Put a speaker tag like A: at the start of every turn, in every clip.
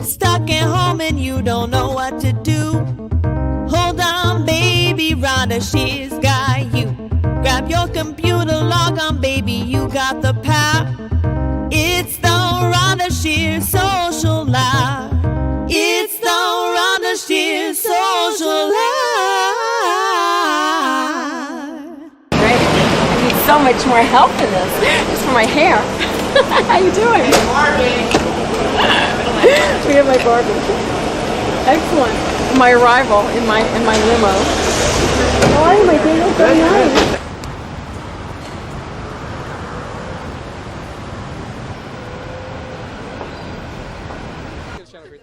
A: Stuck at home and you don't know what to do. Hold on, baby, Rhonda Shear's got you. Grab your computer, log on, baby, you got the power. It's the Rhonda Shear Social Life. It's the Rhonda Shear Social Life.
B: Right? I need so much more help in this. Just for my hair. How you doing? We have my Barbie. Excellent. My arrival in my limo. How are you, my dear? That's very nice.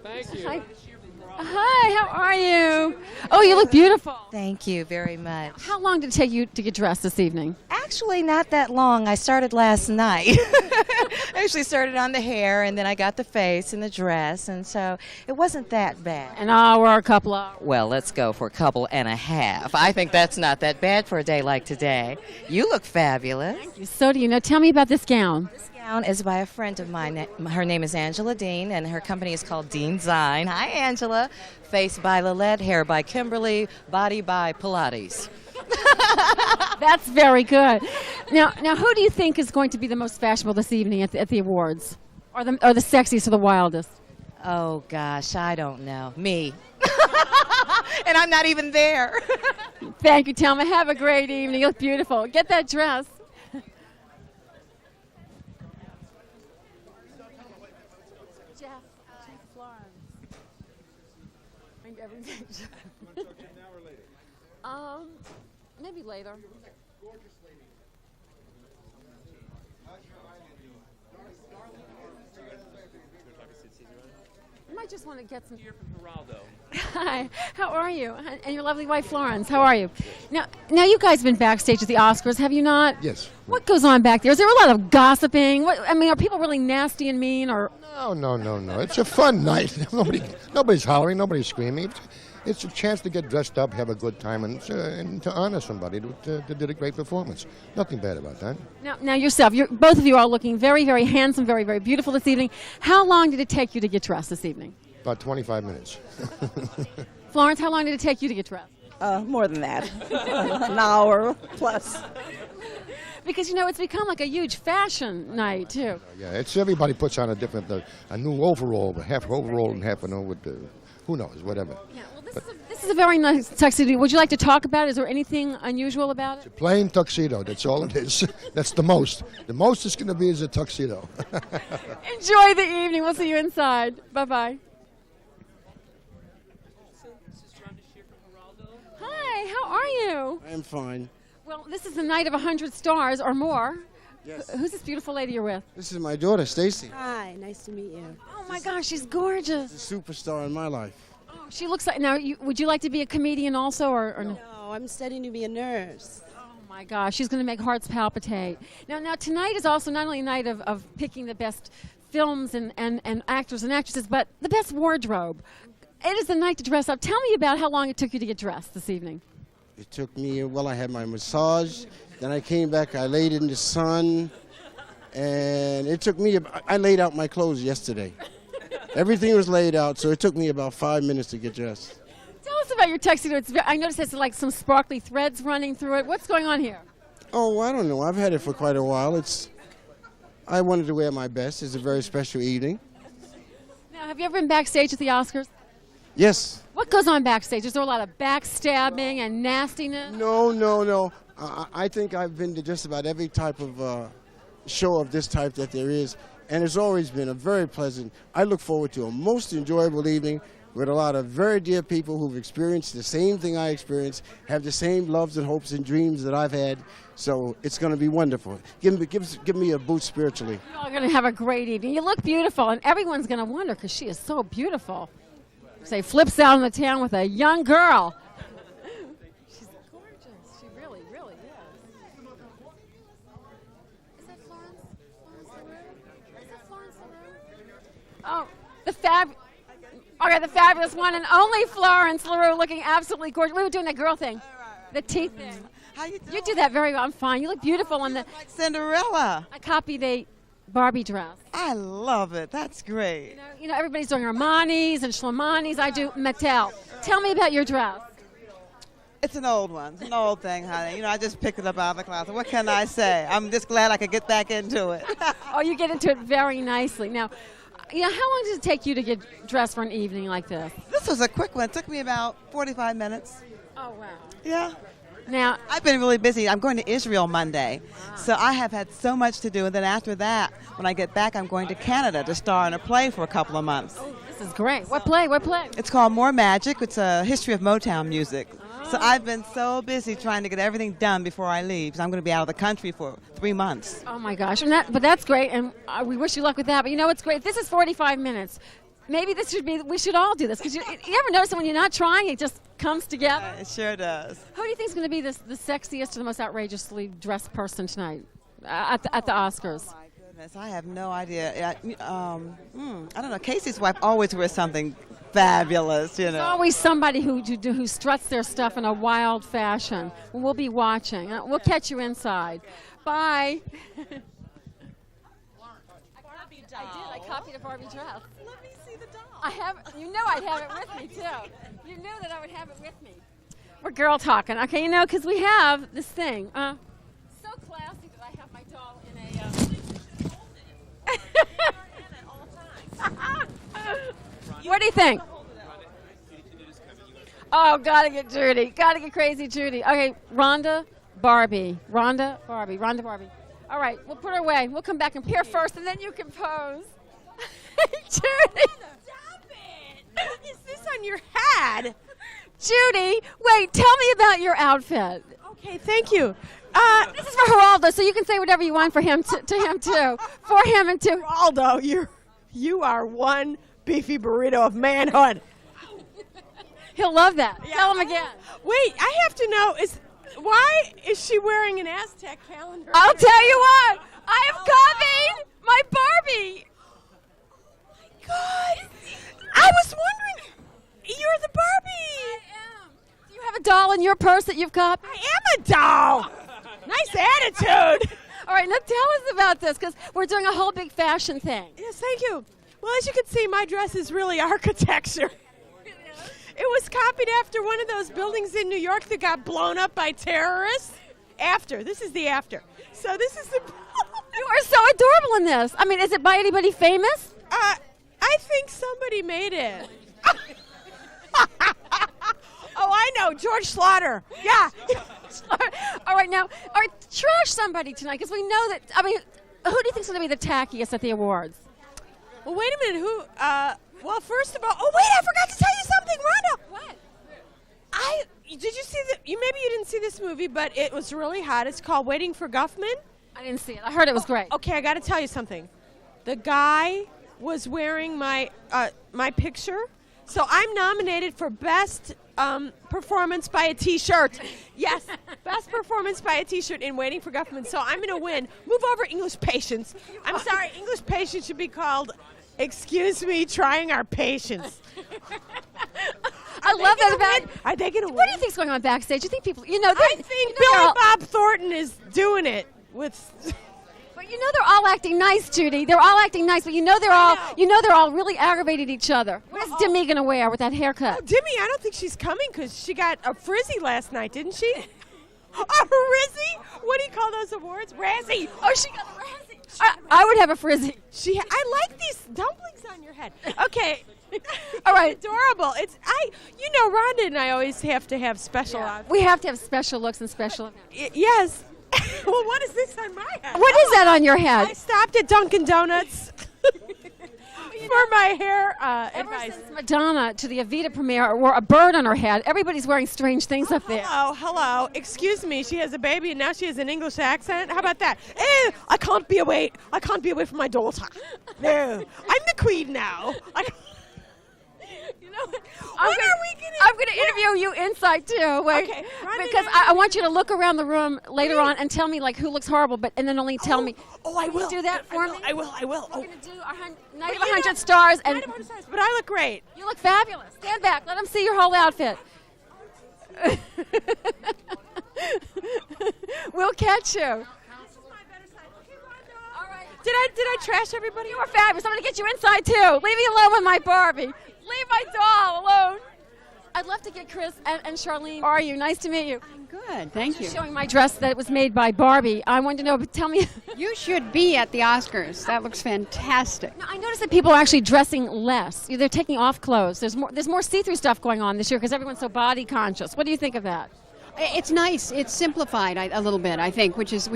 C: Thank you.
B: Hi, how are you? Oh, you look beautiful.
D: Thank you very much.
B: How long did it take you to get dressed this evening?
D: Actually, not that long. I started last night. I actually started on the hair, and then I got the face and the dress, and so it wasn't that bad.
B: An hour, a couple hours.
D: Well, let's go for a couple and a half. I think that's not that bad for a day like today. You look fabulous.
B: So do you know. Tell me about this gown.
D: This gown is by a friend of mine. Her name is Angela Dean, and her company is called Dean Zine. Hi, Angela. Face by Lillette, hair by Kimberly, body by Pilates.
B: That's very good. Now, who do you think is going to be the most fashionable this evening at the awards, or the sexiest or the wildest?
D: Oh gosh, I don't know. Me. And I'm not even there.
B: Thank you, Thelma. Have a great evening. You look beautiful. Get that dress. Jeff Florence. Maybe later. You might just want to get some.
C: Here from Geraldo.
B: Hi, how are you? And your lovely wife Florence, how are you? Now you guys have been backstage at the Oscars, have you not?
E: Yes.
B: What goes on back there? Is there a lot of gossiping? Are people really nasty and mean, or?
E: No. It's a fun night. Nobody's hollering, nobody's screaming. It's a chance to get dressed up, have a good time, and to honor somebody that did a great performance. Nothing bad about that.
B: Now yourself, both of you are looking very, very handsome, very, very beautiful this evening. How long did it take you to get dressed this evening?
E: About 25 minutes.
B: Florence, how long did it take you to get dressed?
F: More than that. An hour plus.
B: Because, it's become like a huge fashion night, too.
E: Yeah, it's everybody puts on a new overall, half overall and half with who knows, whatever.
B: Yeah, well, this is a very nice tuxedo. Would you like to talk about it? Is there anything unusual about it?
E: It's a plain tuxedo, that's all it is. That's the most. The most it's going to be is a tuxedo.
B: Enjoy the evening. We'll see you inside. Bye-bye.
C: This is Rhonda Shear from Geraldo.
B: Hi, how are you?
G: I'm fine.
B: Well, this is the night of 100 stars or more.
G: Yes.
B: Who's this beautiful lady you're with?
G: This is my daughter, Stacy.
F: Hi, nice to meet you.
B: Oh, my gosh, she's gorgeous.
G: She's a superstar in my life.
B: Oh, she looks like... Now, would you like to be a comedian also, or no?
F: No, I'm studying to be a nurse.
B: Oh, my gosh, she's going to make hearts palpitate. Now, tonight is also not only a night of picking the best films and actors and actresses, but the best wardrobe. It is the night to dress up. Tell me about how long it took you to get dressed this evening.
G: It took me, I had my massage, then I came back, I laid in the sun, and it took me, I laid out my clothes yesterday. Everything was laid out, so it took me about 5 minutes to get dressed.
B: Tell us about your tuxedo. I noticed there's like some sparkly threads running through it. What's going on here?
G: Oh, I don't know. I've had it for quite a while. I wanted to wear my best. It's a very special evening.
B: Now, have you ever been backstage at the Oscars?
G: Yes.
B: What goes on backstage? Is there a lot of backstabbing and nastiness?
G: No. I think I've been to just about every type of show of this type that there is, and it's always been a very pleasant. I look forward to a most enjoyable evening with a lot of very dear people who've experienced the same thing I experienced, have the same loves and hopes and dreams that I've had. So it's going to be wonderful. Give me a boost spiritually.
B: You're all going to have a great evening. You look beautiful, and everyone's going to wonder because she is so beautiful. Say, flips out in the town with a young girl. She's gorgeous. She really, really is. Is that Florence? Is that Florence LaRue? Oh, the fabulous one and only Florence LaRue, looking absolutely gorgeous. We were doing that girl thing, the teeth thing.
F: How you doing?
B: You do that very well. I'm fine. You look beautiful on the.
F: Like Cinderella.
B: I copied a Barbie dress?
F: I love it. That's great.
B: You know, everybody's doing Armani's and Schlemanis. I do Mattel. Tell me about your dress.
F: It's an old one. It's an old thing, honey. You know, I just picked it up out of the closet. What can I say? I'm just glad I could get back into it.
B: Oh, you get into it very nicely. Now, you know, how long does it take you to get dressed for an evening like this?
F: This was a quick one. It took me about 45 minutes.
B: Oh, wow.
F: Yeah.
B: Now,
F: I've been really busy. I'm going to Israel Monday. So I have had so much to do. And then after that, when I get back, I'm going to Canada to star in a play for a couple of months.
B: this is great. What play? What play?
F: It's called More Magic. It's a history of Motown music. So I've been so busy trying to get everything done before I leave. Because I'm going to be out of the country for 3 months.
B: Oh, my gosh. But that's great, and we wish you luck with that. But you know what's great? This is 45 minutes. Maybe this should be, we should all do this. Because you ever notice that when you're not trying, it just comes together?
F: It sure does.
B: Who do you think is going to be the sexiest or the most outrageously dressed person tonight at the Oscars?
F: Oh, my goodness. I have no idea. I don't know. Casey's wife always wears something fabulous, you know.
B: There's always somebody who struts their stuff in a wild fashion. We'll be watching. We'll catch you inside. Bye. I copied a Barbie dress.
H: Let me see the doll.
B: I have. You know I'd have it with me too. You knew that I would have it with me. We're girl talking, okay? You know, because we have this thing. So classy that I have my doll in a. What do you think? Oh, gotta get Judy. Gotta get crazy Judy. Okay, Rhonda, Barbie. Rhonda, Barbie. Rhonda, Barbie. All right, we'll put her away. We'll come back and pair first, and then you can pose. Judy.
H: Stop it! What is this on your head?
B: Judy, wait, tell me about your outfit.
H: Okay, thank you.
B: This is for Geraldo, so you can say whatever you want for him to him too. For him and to
H: Aldo, you are one beefy burrito of manhood.
B: He'll love that. Tell him again.
H: Wait, I have to know, why is she wearing an Aztec calendar?
B: I'll tell you what. I have copied my Barbie.
H: God, I was wondering, you're the Barbie.
B: I am. Do you have a doll in your purse that you've copied?
H: I am a doll. Nice attitude.
B: All right, now tell us about this, because we're doing a whole big fashion thing.
H: Yes, thank you. Well, as you can see, my dress is really architecture. It was copied after one of those buildings in New York that got blown up by terrorists. After. This is the after. So this is the...
B: You are so adorable in this. I mean, is it by anybody famous?
H: I think somebody made it. Oh, I know. George Slaughter. Yeah.
B: All right, trash somebody tonight, because we know that, I mean, who do you think is going to be the tackiest at the awards?
H: Well, wait a minute. Who? Well, first of all, oh, wait, I forgot to tell you something, Rhonda.
B: What?
H: Did you see maybe you didn't see this movie, but it was really hot. It's called Waiting for Guffman.
B: I didn't see it. I heard it was great.
H: Okay, I got to tell you something. The guy was wearing my picture, so I'm nominated for Best Performance by a T-shirt. Yes, Best Performance by a T-shirt in Waiting for Guffman. So I'm going to win. Move over, English Patience. I'm sorry, English Patience should be called, excuse me, trying our patience.
B: I love that about.
H: Are they going to win?
B: What do you think's going on backstage? You think people?
H: I think Billy Bob Thornton is doing it with.
B: But you know they're all acting nice, Judy. They're all acting nice, but you know they're all really aggravated each other. What is Demi going to wear with that haircut?
H: Oh, Demi, I don't think she's coming because she got a frizzy last night, didn't she? A Rizzy? What do you call those awards? Razzie.
B: Oh, she got a Razzie. I would have a frizzy.
H: I like these dumplings on your head. Okay.
B: All right.
H: Adorable. Rhonda and I always have to have special outfits.
B: We have to have special looks and special events.
H: Yes. Well, what is this on my head?
B: What is that on your head?
H: I stopped at Dunkin' Donuts for my hair advice.
B: Since Madonna to the Evita premiere wore a bird on her head, everybody's wearing strange things up there.
H: Hello. Excuse me. She has a baby and now she has an English accent. How about that? I can't be away from my daughter. No, I'm the queen now.
B: I'm going to interview you inside too. Wait,
H: okay.
B: Because I want you to look around the room later on and tell me who looks horrible, and then only tell me.
H: Oh, I will.
B: Do that for me.
H: I will.
B: We're going to do our Night of 100 Stars, and
H: Night of 100 Stars, but I look great.
B: You look fabulous. Stand back. Let them see your whole outfit. We'll catch you.
H: Did I trash everybody?
B: You were fabulous. I'm going to get you inside, too. Leave me alone with my Barbie. Leave my doll alone. I'd love to get Chris and Charlene. How are you? Nice to meet you.
I: Good, thank you.
B: Showing my dress that was made by Barbie. I wanted to know, but tell me.
I: You should be at the Oscars. That looks fantastic.
B: Now, I noticed that people are actually dressing less. They're taking off clothes. There's more see-through stuff going on this year because everyone's so body conscious. What do you think of that?
I: It's nice. It's simplified a little bit, I think, which is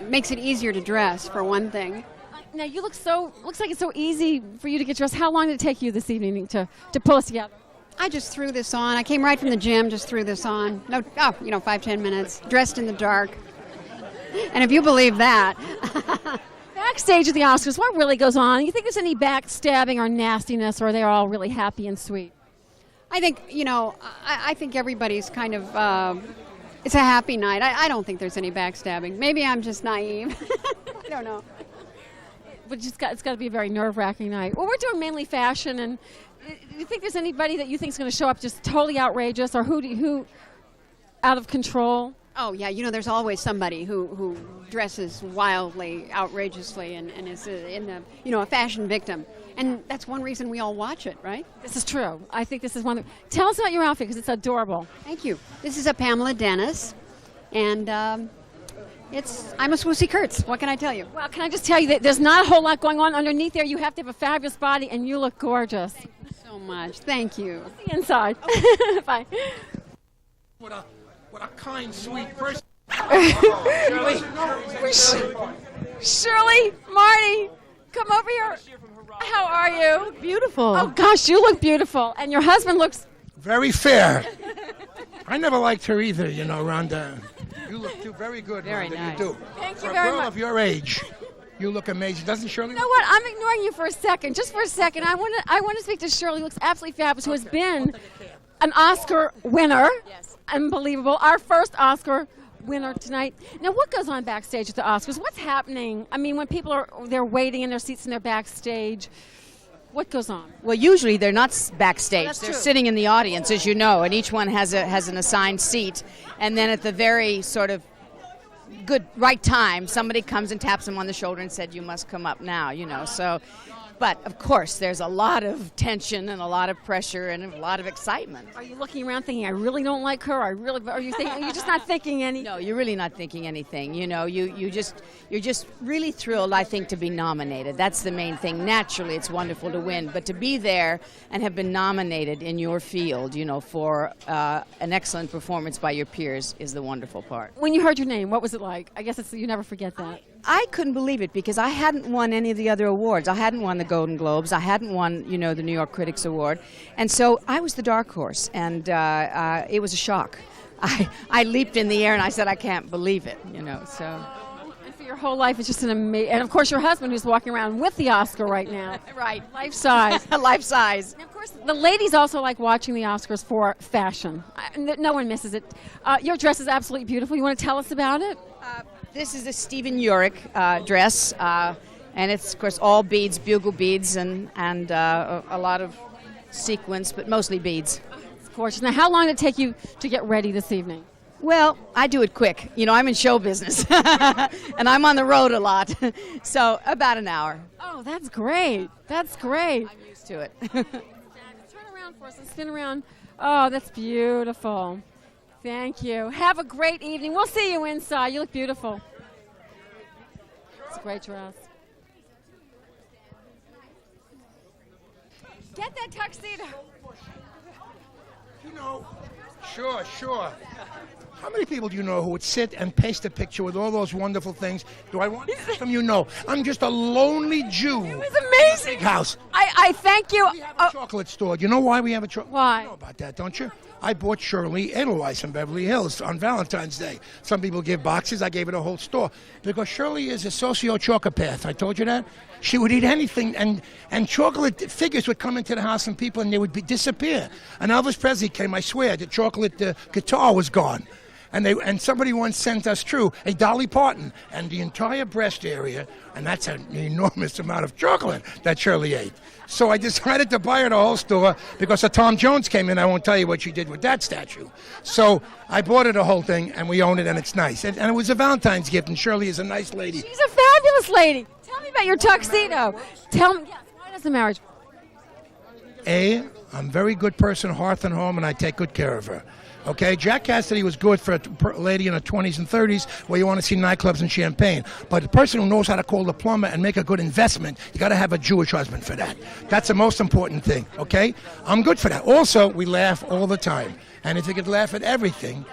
I: makes it easier to dress for one thing.
B: Now you looks like it's so easy for you to get dressed. How long did it take you this evening to pull us together?
I: I just threw this on. I came right from the gym, just threw this on. 5-10 minutes, dressed in the dark. And if you believe that.
B: Backstage at the Oscars, what really goes on? You think there's any backstabbing or nastiness, or they're all really happy and sweet?
I: I think, I think everybody's kind of, it's a happy night. I don't think there's any backstabbing. Maybe I'm just naive. I don't know.
B: But it's got to be a very nerve-wracking night. Well, we're doing mainly fashion, and do you think there's anybody that you think is going to show up just totally outrageous, or who out of control?
I: Oh, yeah, there's always somebody who dresses wildly, outrageously, and is a fashion victim. And that's one reason we all watch it, right?
B: This is true. I think this is one. Tell us about your outfit, because it's adorable.
I: Thank you. This is a Pamela Dennis, and I'm a Swoosie Kurtz. What can I tell you?
B: Well, can I just tell you that there's not a whole lot going on underneath there. You have to have a fabulous body, and you look gorgeous.
I: Thank you so much. Thank you.
B: See you inside. Bye.
J: What a kind, sweet person.
B: Shirley, Marty, come over here. How are you?
H: Beautiful.
B: Oh, gosh, you look beautiful. And your husband looks...
J: Very fair. I never liked her either, Rhonda. You look very good,
I: Very
J: Rhonda.
I: nice.
J: You do.
B: Thank you
J: For
B: very
J: a girl
B: much.
J: of your age, you look amazing. Doesn't Shirley?
B: You know what? I'm ignoring you for a second. Just for a second. I want to speak to Shirley, who looks absolutely fabulous, who has been an Oscar winner.
I: Yes.
B: Unbelievable. Our first Oscar winner tonight. Now, what goes on backstage at the Oscars? What's happening? I mean, when people they're waiting in their seats and they're backstage, what goes on?
K: Well, usually they're not backstage.
B: That's
K: they're
B: true.
K: sitting in the audience, as you know, and each one has an assigned seat. And then at the very sort of right time, somebody comes and taps them on the shoulder and said, "You must come up now," So, but of course, there's a lot of tension and a lot of pressure and a lot of excitement.
B: Are you looking around thinking, I really don't like her? Are you just not thinking any?
K: No, you're really not thinking anything. You're just really thrilled, I think, to be nominated. That's the main thing. Naturally, it's wonderful to win, but to be there and have been nominated in your field, for an excellent performance by your peers is the wonderful part.
B: When you heard your name, what was it like? I guess you never forget that.
K: I couldn't believe it because I hadn't won any of the other awards. I hadn't won the Golden Globes. I hadn't won, the New York Critics Award. And so I was the dark horse, and it was a shock. I leaped in the air and I said, I can't believe it, so.
B: And for your whole life, it's just an amazing, and of course your husband who's walking around with the Oscar right now.
K: Right.
B: Life size.
K: Life size.
B: And of course, the ladies also like watching the Oscars for fashion. No one misses it. Your dress is absolutely beautiful. You want to tell us about it?
K: This is a Stephen Urich dress, and it's, of course, all beads, bugle beads, and a lot of sequins, but mostly beads.
B: It's gorgeous. Now, how long did it take you to get ready this evening?
K: Well, I do it quick. I'm in show business, and I'm on the road a lot, so about an hour.
B: Oh, that's great. That's great.
K: I'm used to it.
B: Turn around for us and spin around. Oh, that's beautiful. Thank you. Have a great evening. We'll see you inside. You look beautiful. It's a great dress. Get that tuxedo.
J: Sure. How many people do you know who would sit and paste a picture with all those wonderful things? Do I want some? I'm just a lonely Jew.
B: It was amazing.
J: Big house.
B: I thank you.
J: We have a chocolate store. Do you know why we have a chocolate?
B: Why?
J: You know about that, don't you? I bought Shirley Edelweiss from Beverly Hills on Valentine's Day. Some people give boxes. I gave it a whole store. Because Shirley is a socio-chocopath. I told you that? She would eat anything, and chocolate figures would come into the house and people, and they would disappear. And Elvis Presley came, I swear, the chocolate guitar was gone. And somebody once sent us a Dolly Parton, and the entire breast area, and that's an enormous amount of chocolate that Shirley ate. So I decided to buy her the whole store because a Tom Jones came in. I won't tell you what she did with that statue. So I bought her the whole thing, and we own it, and it's nice. And it was a Valentine's gift, and Shirley is a nice lady.
B: She's a fabulous lady. Tell me about your tuxedo. Tell me, yes, why does the marriage?
J: I'm a very good person, hearth and home, and I take good care of her. Okay, Jack Cassidy was good for a lady in her 20s and 30s where you want to see nightclubs and champagne. But the person who knows how to call the plumber and make a good investment, you got to have a Jewish husband for that. That's the most important thing, okay? I'm good for that. Also, we laugh all the time. And if you could laugh at everything,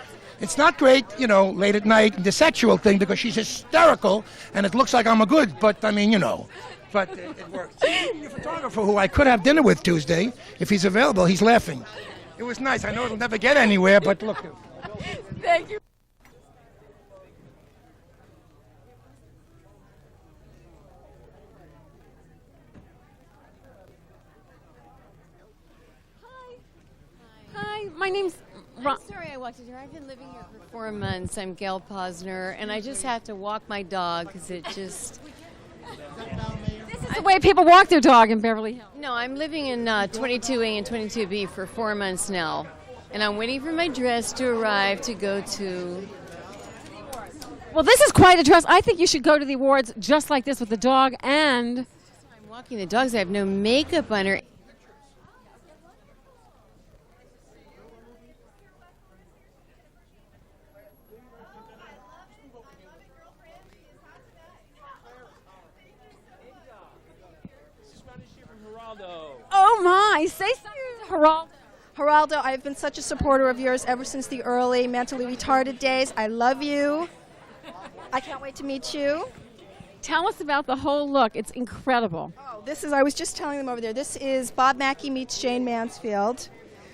J: it's not great, you know, late at night, the sexual thing, because she's hysterical and it looks like I'm a good, but I mean, you know. But it works. The photographer who I could have dinner with Tuesday, if he's available, he's laughing. It was nice. I know it'll never get anywhere, but look.
B: Thank you. Hi, my name's
L: I'm sorry I walked in here. I've been living here for 4 months. I'm Gail Posner, and I just have to walk my dog because it just...
B: This is the way people walk their dog in Beverly Hills.
L: No, I'm living in 22A and 22B for 4 months now, and I'm waiting for my dress to arrive to go to...
B: Well, this is quite a dress. I think you should go to the awards just like this with the dog and...
L: I'm walking the dogs. I have no makeup on her.
B: Oh my, say something to Geraldo.
M: Geraldo, I've been such a supporter of yours ever since the early mentally retarded days. I love you. I can't wait to meet you.
B: Tell us about the whole look. It's incredible.
M: Oh, I was just telling them over there, this is Bob Mackie meets Jane Mansfield.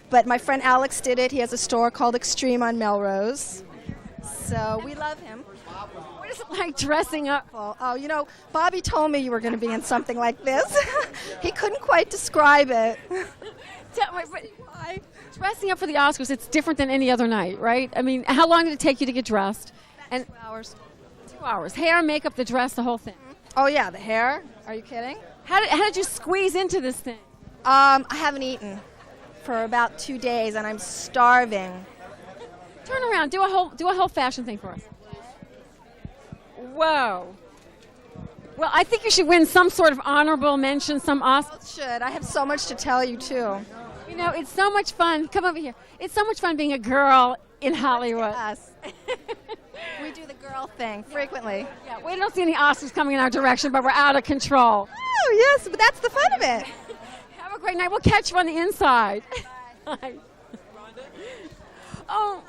M: But my friend Alex did it. He has a store called Extreme on Melrose. So we love him.
B: What is it like dressing up?
M: Oh, you know, Bobby told me you were going to be in something like this. He couldn't quite describe it.
B: Dressing up for the Oscars, it's different than any other night, right? I mean, how long did it take you to get dressed?
M: And 2 hours.
B: 2 hours. Hair, makeup, the dress, the whole thing.
M: Oh, yeah, the hair. Are you kidding?
B: How did you squeeze into this thing?
M: I haven't eaten for about 2 days, and I'm starving.
B: Turn around. Do a whole fashion thing for us. Whoa. Well, I think you should win some sort of honorable mention, some Oscar.
M: Should. I have so much to tell you, too.
B: You know, it's so much fun. Come over here. It's so much fun being a girl in Hollywood.
M: Yes. We do the girl thing frequently.
B: Yeah, we don't see any Oscars coming in our direction, but we're out of control.
M: Oh, yes, but that's the fun of it.
B: Have a great night. We'll catch you on the inside. Bye. Oh,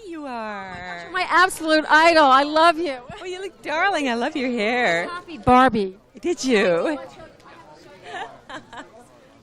N: you are.
B: You're my absolute idol. I love you.
N: Oh, you look darling. I love your hair.
B: Happy Barbie.
N: Did you?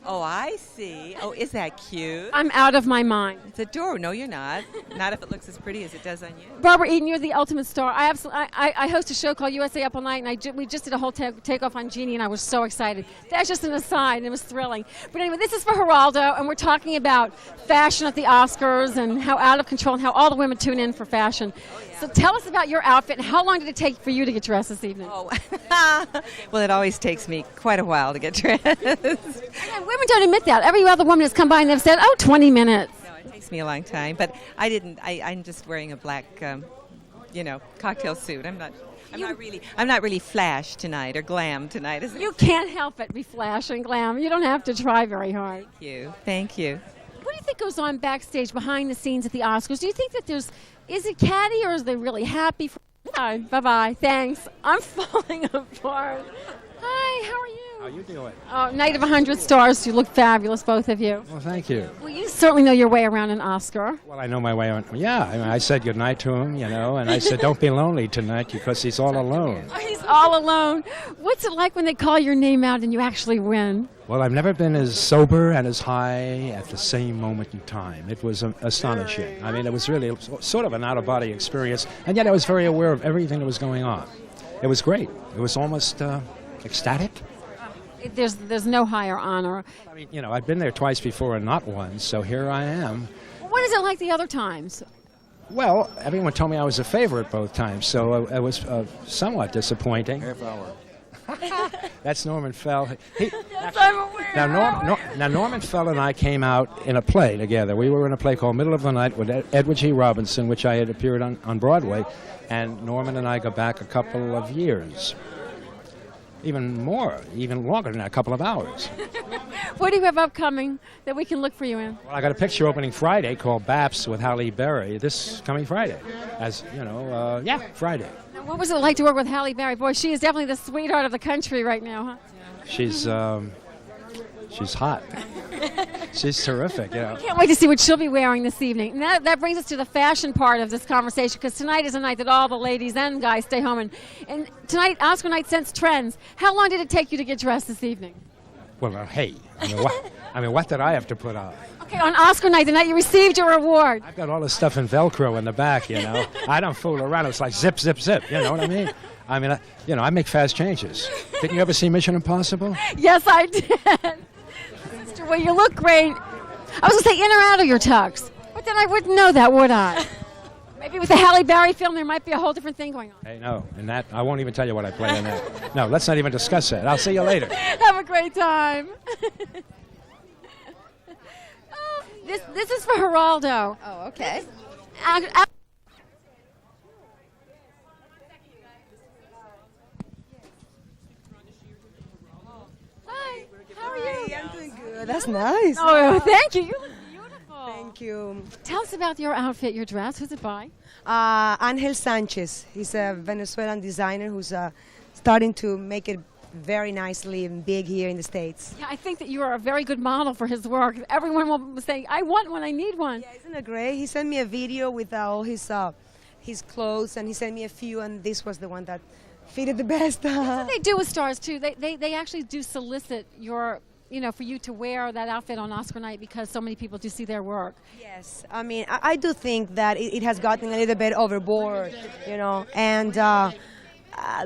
N: Oh, I see. Oh, is that cute?
B: I'm out of my mind.
N: It's adorable. No, you're not. Not if it looks as pretty as it does on you.
B: Barbara Eden, you're the ultimate star. I host a show called USA Up All Night, and we just did a whole takeoff on Jeannie, and I was so excited. That's just an aside, and it was thrilling. But anyway, this is for Geraldo, and we're talking about fashion at the Oscars and how out of control and how all the women tune in for fashion. Oh, yeah. So tell us about your outfit, and how long did it take for you to get dressed this evening?
N: Oh, well, it always takes me quite a while to get dressed.
B: And women don't admit that. Every other woman has come by and they've said, 20 minutes.
N: No, it takes me a long time, but I didn't. I'm just wearing a black, cocktail suit. I'm not really flash tonight or glam tonight.
B: You can't help but be flash and glam. You don't have to try very hard.
N: Thank you.
B: What do you think goes on backstage, behind the scenes at the Oscars? Do you think that is it catty or is they really happy? Bye-bye. Thanks. I'm falling apart. Hi, how are you?
O: How you doing?
B: Oh, night of 100 stars. You look fabulous, both of you.
O: Well, thank you.
B: Well, you certainly know your way around an Oscar.
O: Well, I know my way around. Yeah, I said goodnight to him, and I said, don't be lonely tonight because he's all alone.
B: Oh, he's all alone. What's it like when they call your name out and you actually win?
O: Well, I've never been as sober and as high at the same moment in time. It was astonishing. I mean, it was really sort of an out-of-body experience, and yet I was very aware of everything that was going on. It was great. It was almost ecstatic.
B: There's no higher honor.
O: I mean, I've been there twice before and not once, so here I am.
B: What is it like the other times?
O: Well, everyone told me I was a favorite both times, so it was somewhat disappointing.
E: Half hour.
O: That's Norman Fell.
B: I'm aware.
O: Now, Norman Fell and I came out in a play together. We were in a play called Middle of the Night with Edward G. Robinson, which I had appeared on Broadway, and Norman and I go back a couple of years. even longer than that, a couple of hours.
B: What do you have upcoming that we can look for you in?
O: Well, I got a picture opening Friday called Baps with Halle Berry this coming Friday. As you know, Friday.
B: Now, what was it like to work with Halle Berry? Boy, she is definitely the sweetheart of the country right now, huh?
O: She's hot. She's terrific, yeah.
B: Can't wait to see what she'll be wearing this evening. And that brings us to the fashion part of this conversation, because tonight is a night that all the ladies and guys stay home. And tonight, Oscar night sets trends. How long did it take you to get dressed this evening?
O: Well, hey, what did I have to put on?
B: Okay, on Oscar night, the night you received your award.
O: I've got all this stuff in Velcro in the back, you know. I don't fool around. It's like zip, zip, zip. You know what I mean? I make fast changes. Didn't you ever see Mission Impossible?
B: Yes, I did. Sister, well, you look great. I was going to say in or out of your tux, but then I wouldn't know that, would I? Maybe with the Halle Berry film, there might be a whole different thing going on.
O: Hey, no, in that, I won't even tell you what I play in that. No, let's not even discuss that. I'll see you later.
B: Have a great time. This is for Geraldo.
P: Oh, okay.
B: Hi, how are you?
P: I'm doing good. That's nice.
B: Oh, thank you. You look beautiful.
P: Thank you.
B: Tell us about your outfit, your dress. Who's it by?
P: Angel Sanchez. He's a Venezuelan designer who's starting to make it very nicely and big here in the States.
B: Yeah, I think that you are a very good model for his work. Everyone will say, I want one, I need one.
P: Yeah, isn't it great? He sent me a video with all his clothes, and he sent me a few, and this was the one that fitted the best.
B: That's what they do with stars, too. They actually do solicit your, for you to wear that outfit on Oscar night because so many people do see their work.
P: Yes, I do think that it has gotten a little bit overboard, and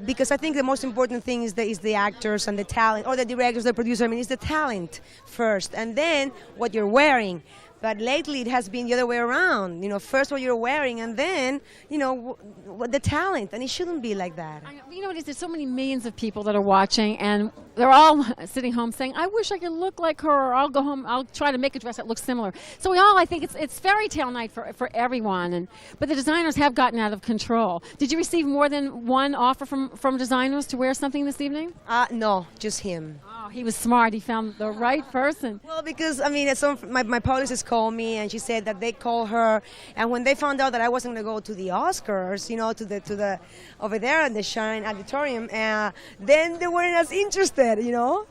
P: because I think the most important thing is the actors and the talent, or the directors, the producer. It's the talent first, and then what you're wearing. But lately it has been the other way around. First what you're wearing, and then, the talent. And it shouldn't be like that.
B: You know what it is? There's so many millions of people that are watching, and they're all sitting home saying, I wish I could look like her, or I'll go home, I'll try to make a dress that looks similar. So I think it's fairy tale night for everyone. But the designers have gotten out of control. Did you receive more than one offer from designers to wear something this evening?
P: No, just him.
B: Oh, he was smart. He found the right person.
P: Well, because, my publicist called me, and she said that they called her, and when they found out that I wasn't going to go to the Oscars, to the over there in the Shine Auditorium, then they weren't as interested,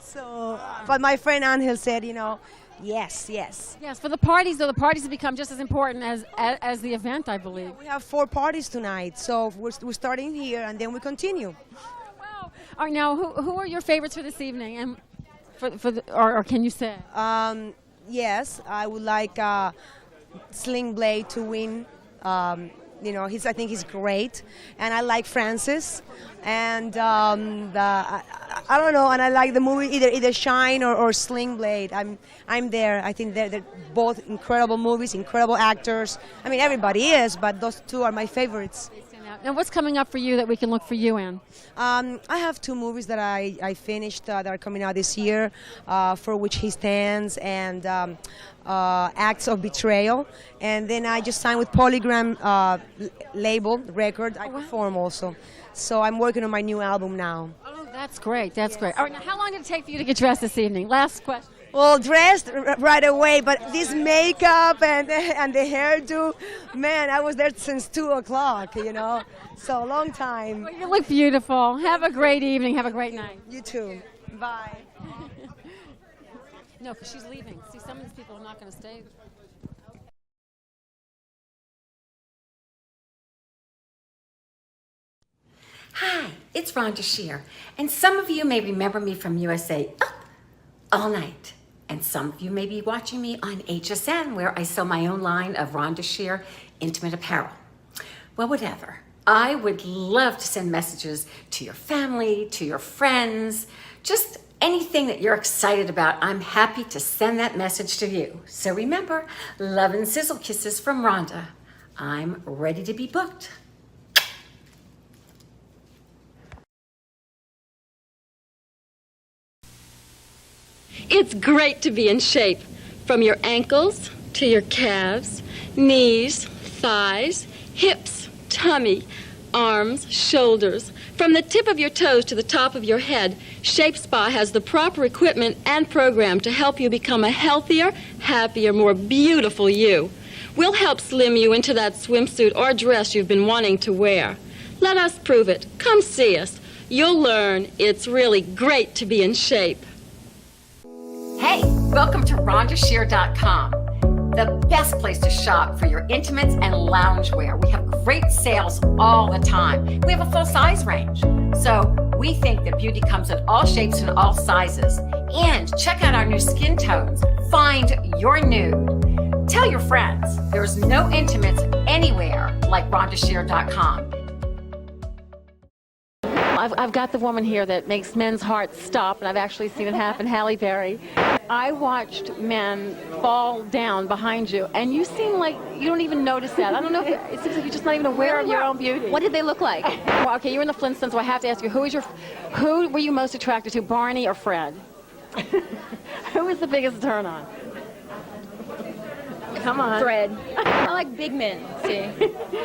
P: So, but my friend Angel said, yes.
B: Yes, for the parties, though, the parties have become just as important as the event, I believe.
P: We have 4 parties tonight, so we're starting here, and then we continue.
B: Wow. All right, now, who are your favorites for this evening, and or can you say?
P: Yes, I would like Sling Blade to win. I think he's great, and I like Francis, and I don't know, and I like the movie either Shine or Sling Blade. I'm there. I think they're both incredible movies, incredible actors. Everybody is, but those 2 are my favorites.
B: Now, what's coming up for you that we can look for you in?
P: I have 2 movies that I finished that are coming out this year, For Which He Stands and Acts of Betrayal. And then I just signed with Polygram label, record. I perform also. So I'm working on my new album now.
B: Oh, that's great. That's great. All right, now, how long did it take for you to get dressed this evening? Last question.
P: Well, dressed right away, but this makeup and the hairdo, man, I was there since 2 o'clock, so a long time.
B: Well, you look beautiful. Have a great evening. Have a great night.
P: You too. Bye.
B: No, because she's leaving. See, some of these people are not going to stay.
Q: Hi, it's Rhonda Shear, and some of you may remember me from USA Up All Night. And some of you may be watching me on HSN, where I sell my own line of Rhonda Shear intimate apparel. Well, whatever. I would love to send messages to your family, to your friends, just anything that you're excited about. I'm happy to send that message to you. So remember, love and sizzle kisses from Rhonda. I'm ready to be booked.
R: It's great to be in shape, from your ankles to your calves, knees, thighs, hips, tummy, arms, shoulders, From the tip of your toes to the top of your head, Shape Spa has the proper equipment and program to help you become a healthier, happier, more beautiful you. We'll help slim you into that swimsuit or dress you've been wanting to wear. Let us prove it. Come see us. You'll learn it's really great to be in shape.
Q: Hey, welcome to RhondaShear.com, the best place to shop for your intimates and loungewear. We have great sales all the time. We have a full size range. So we think that beauty comes in all shapes and all sizes. And check out our new skin tones. Find your nude. Tell your friends there's no intimates anywhere like RhondaShear.com.
B: I've got the woman here that makes men's hearts stop, and I've actually seen it happen, Halle Berry. I watched men fall down behind you, and you seem like you don't even notice that. I don't know if it seems like you're just not even aware of your own beauty.
S: What did they look like?
B: Well, okay, you're in the Flintstones, so I have to ask you, who were you most attracted to, Barney or Fred? Who was the biggest turn on? Come on.
S: Fred. I like big men, see?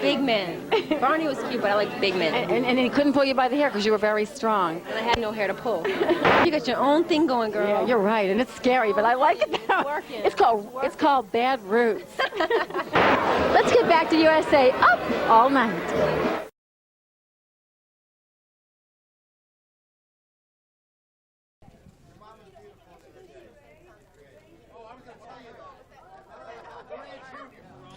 S: Big men. Barney was cute, but I like big men.
B: And he couldn't pull you by the hair because you were very strong.
S: And I had no hair to pull. You got your own thing going, girl.
B: Yeah, you're right, and it's scary, but I like it now.
S: Working.
B: It's called Bad Roots. Let's get back to USA Up All Night.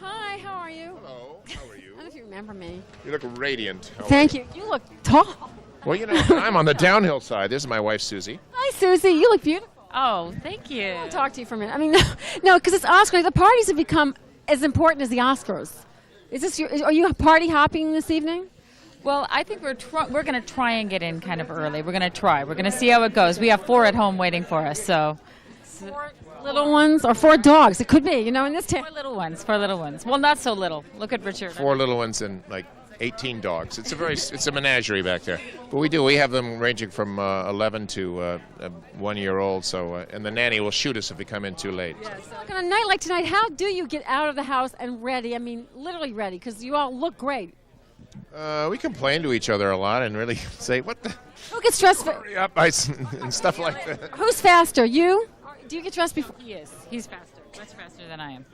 B: Hi, how are you?
T: Hello, how are you?
B: I don't know if you remember me.
T: You look radiant.
B: Thank you. You look tall.
T: Well, you know, I'm on the downhill side. This is my wife, Susie.
B: Hi, Susie. You look beautiful.
U: Oh, thank you.
B: I want to talk to you for a minute. I mean, no, because it's Oscar. The parties have become as important as the Oscars. Are you party hopping this evening?
U: Well, I think we're going to try and get in kind of early. We're going to try. We're going to see how it goes. We have 4 at home waiting for us, so.
B: 4 little ones or 4 dogs? It could be, in this town.
U: 4 little ones. 4 little ones. Well, not so little. Look at Richard.
T: 4 little ones and like 18 dogs. It's a menagerie back there. But we have them ranging from 11 to 1 year old. So and the nanny will shoot us if we come in too late.
B: Yeah, so on a night like tonight, how do you get out of the house and ready? I mean, literally ready, because you all look great.
T: We complain to each other a lot and really say, "What the?
B: Who gets dressed?
T: Hurry up!" and stuff like that.
B: Who's faster, you? Do you get dressed before?
U: He is. He's faster. Much faster than I am.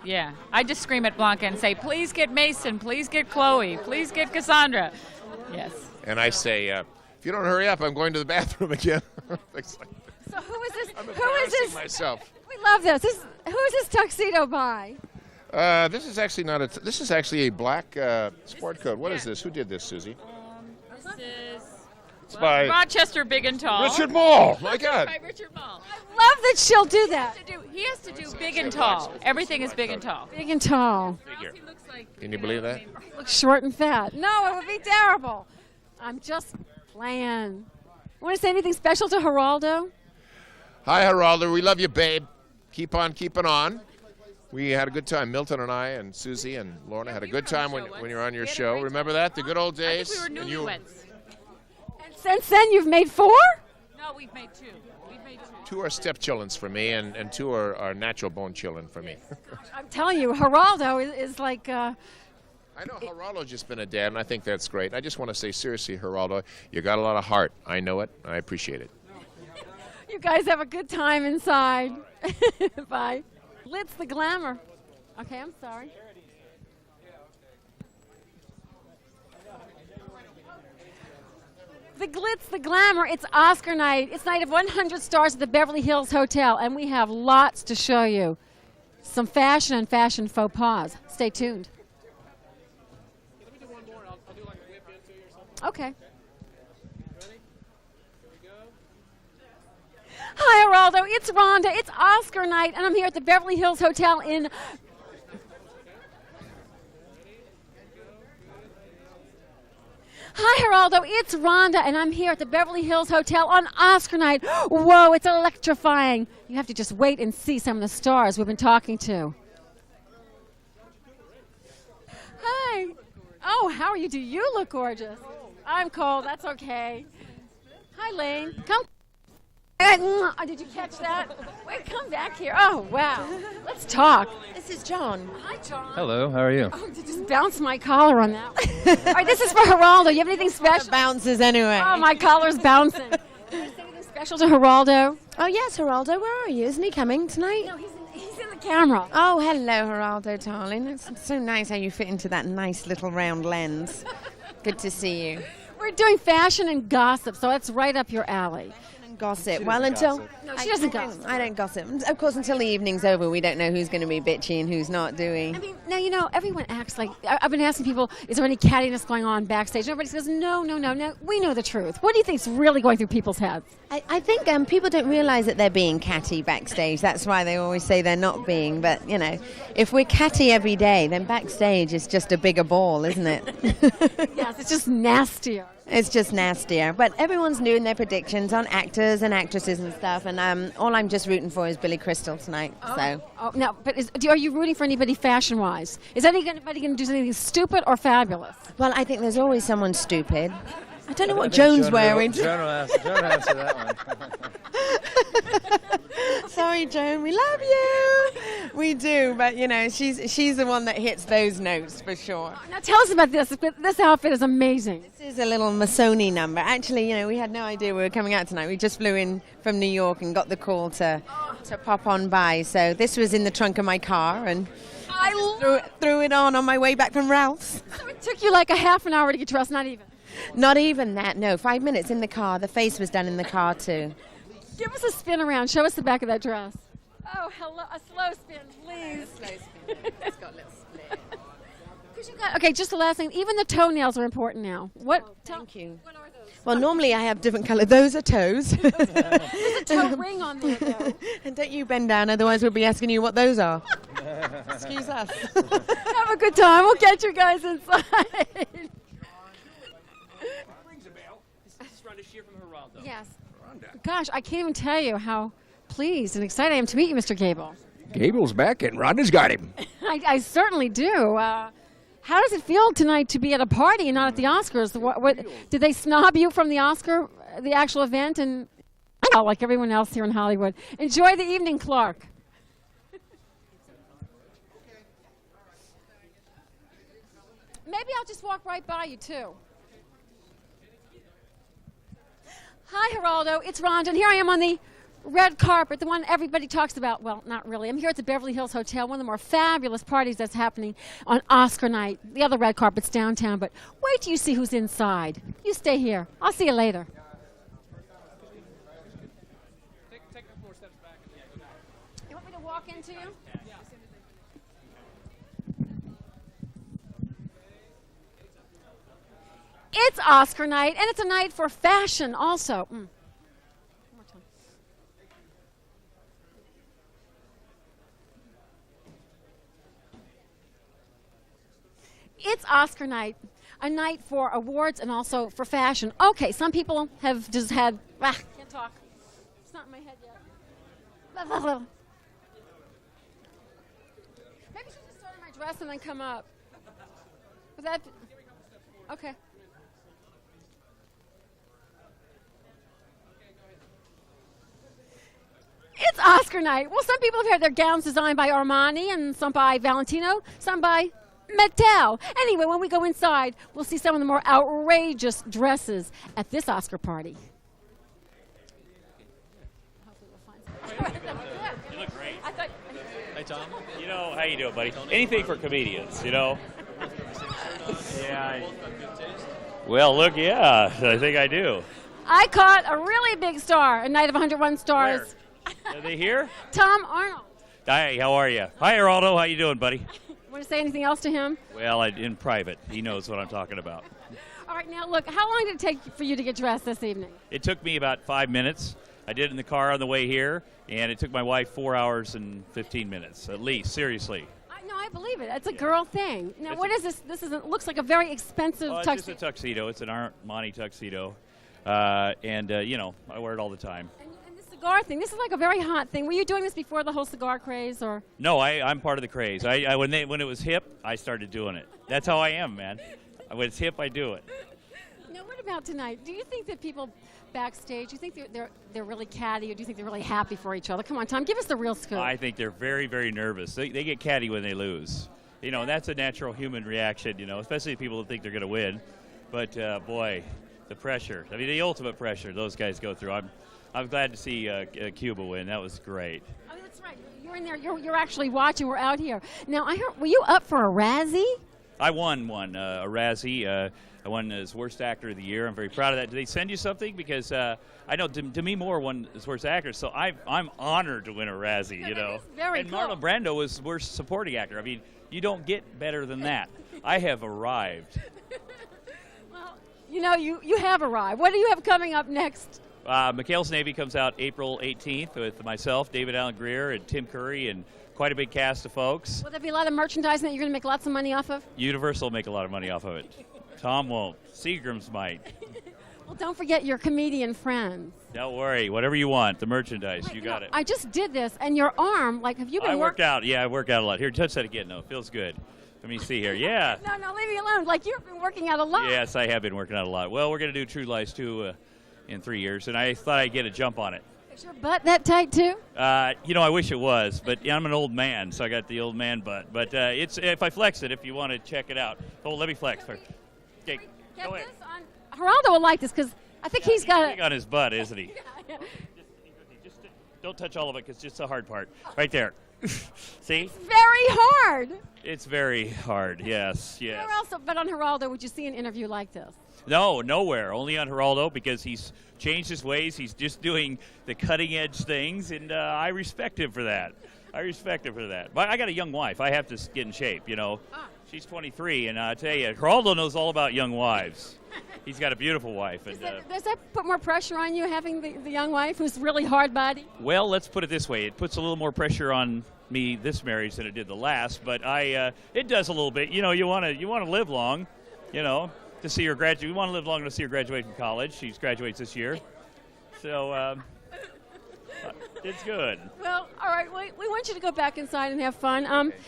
U: Yeah. I just scream at Blanca and say, please get Mason, please get Chloe, please get Cassandra. Yes.
T: And I say, if you don't hurry up, I'm going to the bathroom again.
B: So who is this?
T: I'm
B: Who is
T: embarrassing
B: this?
T: myself.
B: We love this. Who is this tuxedo by?
T: This is actually not a. This is actually a black sport coat. What is this? Who did this, Susie?
U: This is
T: It's by
U: Rochester Big and Tall.
T: Richard Mall. My God.
U: By Richard Mall.
B: I love that she'll do that.
U: He has to do big and tall. Everything is big and tall.
B: Big and tall.
T: Figure. Can you believe that?
B: Looks short and fat. No, it would be terrible. I'm just playing. Want to say anything special to Geraldo?
T: Hi, Geraldo. We love you, babe. Keep on keeping on. We had a good time. Milton and I and Susie and Lorna had a good time when you were on your show. Remember that? The good old days?
U: I think we were newlyweds.
B: And since then, you've made 4?
U: No, we've made 2.
T: 2 are stepchildren for me, and 2 are natural bone children for me.
B: I'm telling you, Geraldo is like...
T: I know Geraldo's just been a dad, and I think that's great. I just want to say seriously, Geraldo, you got a lot of heart. I know it. I appreciate it.
B: You guys have a good time inside. Bye. Glitz the glamour. Okay, I'm sorry. The glitz, the glamour, it's Oscar night. It's night of 100 stars at the Beverly Hills Hotel, and we have lots to show you. Some fashion and fashion faux pas. Stay tuned. Okay. Hi, Geraldo. It's Rhonda. It's Oscar night, and I'm here at the Beverly Hills Hotel in... Hi, Geraldo. It's Rhonda, and I'm here at the Beverly Hills Hotel on Oscar night. Whoa, it's electrifying. You have to just wait and see some of the stars we've been talking to. Hi. Oh, how are you? Do you look gorgeous? I'm cold. That's okay. Hi, Lane. Come. Did you catch that? Wait, come back here. Oh, wow. Let's talk.
A: This is John.
B: Hi, John.
V: Hello, how are you?
B: Oh, you just bounced my collar on that one. All right, this is for Geraldo. You have anything special?
A: Bounces anyway.
B: Oh, my collar's bouncing. You want to say anything special to Geraldo?
A: Oh, yes, Geraldo. Where are you? Isn't he coming tonight?
B: No, he's in the camera.
A: Oh, hello, Geraldo, darling. It's so nice how you fit into that nice little round lens. Good to see you.
B: We're doing fashion and gossip, so it's right up your alley.
A: Gossip.
B: She
A: Well,
B: doesn't
A: until
B: gossip. No, she doesn't gossip.
A: I don't gossip. Of course, until the evening's over, we don't know who's going to be bitchy and who's not, do we?
B: I mean, now, you know, everyone acts like... I've been asking people, is there any cattiness going on backstage? And everybody says, no. We know the truth. What do you think's really going through people's heads?
A: I think people don't realize that they're being catty backstage. That's why they always say they're not being. But, you know, if we're catty every day, then backstage is just a bigger ball, isn't it?
B: Yes, it's just nastier.
A: It's just nastier. But everyone's doing their predictions on actors and actresses and stuff. And all I'm just rooting for is Billy Crystal tonight. So.
B: Oh, no, but are you rooting for anybody fashion-wise? Is anybody going to do something stupid or fabulous?
A: Well, I think there's always someone stupid. I don't know what Joan's wearing.
V: Joan will answer that one.
A: Sorry, Joan, we love you. We do, but you know, she's the one that hits those notes for sure.
B: Now tell us about this. This outfit is amazing.
A: This is a little Masoni number. Actually, you know, we had no idea we were coming out tonight. We just flew in from New York and got the call to pop on by. So this was in the trunk of my car, and I threw it on my way back from Ralph's.
B: So it took you like a half an hour to get dressed, not even?
A: Not even that, no. 5 minutes in the car. The face was done in the car, too.
B: Give us a spin around. Show us the back of that dress. Oh, hello. A slow spin, please.
A: Slow spin. It's got a little split.
B: Okay, just the last thing. Even the toenails are important now.
A: Thank you. What are those? Well, normally I have different colours. Those are toes.
B: There's a toe ring on there, though.
A: And don't you bend down, otherwise we'll be asking you what those are. Excuse us.
B: Have a good time. We'll get you guys inside.
C: This is Rhonda Shear from Geraldo.
B: Yes. Gosh, I can't even tell you how pleased and excited I am to meet you, Mr. Gable.
W: Gable's back and Rhonda's got him.
B: I certainly do. How does it feel tonight to be at a party and not at the Oscars? What did they snob you from the actual event? And like everyone else here in Hollywood. Enjoy the evening, Clark. Maybe I'll just walk right by you, too. Hi, Geraldo. It's Rhonda, and here I am on the red carpet, the one everybody talks about. Well, not really. I'm here at the Beverly Hills Hotel, one of the more fabulous parties that's happening on Oscar night. The other red carpet's downtown, but wait till you see who's inside. You stay here. I'll see you later.
C: Take a 4 steps back.
B: You want me to walk into you? It's Oscar night, and it's a night for fashion also. One more time. It's Oscar night, a night for awards and also for fashion. Okay, some people have just had, can't talk. It's not in my head yet. Maybe I should just start in my dress and then come up. Was that, okay. It's Oscar night. Well, some people have had their gowns designed by Armani and some by Valentino, some by Mattel. Anyway, when we go inside, we'll see some of the more outrageous dresses at this Oscar party.
X: You look great. Hey, Tom. You know, how you doing, buddy? Anything for comedians, you know? Yeah. Well, look, yeah, I think I do.
B: I caught a really big star, a night of 101 stars.
X: Where? Are they here?
B: Tom Arnold.
X: Hi, how are you? Hi, Geraldo. How you doing, buddy?
B: Want to say anything else to him?
X: Well, in private. He knows what I'm talking about.
B: All right, now look, how long did it take for you to get dressed this evening?
X: It took me about 5 minutes. I did it in the car on the way here, and it took my wife 4 hours and 15 minutes, at least, seriously.
B: No, I believe it. It's a girl thing. Now, what is this? This looks like a very expensive
X: It's
B: tuxedo.
X: just a tuxedo. It's an Armani tuxedo. You know, I wear it all the time.
B: Cigar thing. This is like a very hot thing. Were you doing this before the whole cigar craze, or?
X: No, I'm part of the craze. When it was hip, I started doing it. That's how I am, man. When it's hip, I do it.
B: Now, what about tonight? Do you think that people backstage? Do you think they're really catty, or do you think they're really happy for each other? Come on, Tom, give us the real scoop.
X: I think they're very, very nervous. They get catty when they lose. You know, and that's a natural human reaction, you know, especially people that think they're going to win. But, boy, the pressure. I mean, the ultimate pressure those guys go through. I'm glad to see Cuba win. That was great.
B: Oh, that's right. You're in there. You're actually watching. We're out here. Now, I heard, were you up for a Razzie?
X: I won one, a Razzie. I won as Worst Actor of the Year. I'm very proud of that. Did they send you something? Because I know Demi Moore won as Worst Actor, so I'm honored to win a Razzie, you know.
B: Very
X: and
B: cool.
X: Marlon Brando was Worst Supporting Actor. I mean, you don't get better than that. I have arrived.
B: Well, you know, you have arrived. What do you have coming up next?
X: McHale's Navy comes out April 18th with myself, David Allen Greer, and Tim Curry, and quite a big cast of folks.
B: Will there be a lot of merchandising that you're going to make lots of money off of?
X: Universal will make a lot of money off of it. Tom won't. Seagram's might.
B: Well, don't forget your comedian friends.
X: Don't worry. Whatever you want, the merchandise, you got it.
B: I just did this, and your arm, like, have you been
X: I worked out. Yeah, I worked out a lot. Here, touch that again. No, it feels good. Let me see here. Yeah.
B: No, leave me alone. Like, you've been working out a lot.
X: Yes, I have been working out a lot. Well, we're going to do True Lies 2 in 3 years, and I thought I'd get a jump on it.
B: Is your butt that tight, too?
X: You know, I wish it was, but I'm an old man, so I got the old man butt. But it's if I flex it, if you want to check it out. Oh, let me flex first. Okay, go ahead.
B: Geraldo will like this, because I think he's got
X: big on his butt, isn't he? Just don't touch all of it, because it's just the hard part. Right there. See?
B: It's very hard.
X: It's very hard, yes.
B: Where else but on Geraldo would you see an interview like this?
X: No, nowhere. Only on Geraldo, because he's changed his ways. He's just doing the cutting-edge things, and I respect him for that. But I got a young wife. I have to get in shape, you know. She's 23, and I tell you, Geraldo knows all about young wives. He's got a beautiful wife. And,
B: does that put more pressure on you, having the young wife who's really hard-bodied?
X: Well, let's put it this way. It puts a little more pressure on me this marriage than it did the last, but it does a little bit. You know, you want to live long, you know, to see her graduate. We want to live long to see her graduate from college. She graduates this year. So it's good.
B: Well, all right. We want you to go back inside and have fun.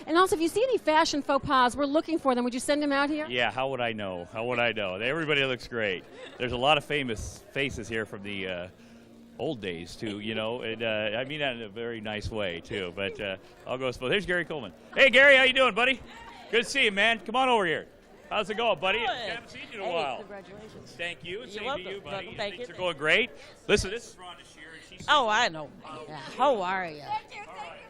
B: And also, if you see any fashion faux pas, we're looking for them. Would you send them out here?
X: Yeah, how would I know? Everybody looks great. There's a lot of famous faces here from the old days, too, you know. And I mean that in a very nice way, too. But I'll go slow. There's Gary Coleman. Hey, Gary, how you doing, buddy? Good to see you, man. Come on over here. How's it going, buddy? I haven't seen you in a while.
D: Congratulations.
X: Thank you.
D: You're
X: Same
D: welcome.
X: to you, buddy.
D: Welcome. Thank
X: Things
D: you.
X: are going great. Listen, this is Rhonda Shear.
D: Oh, I know. How are you?
B: Thank you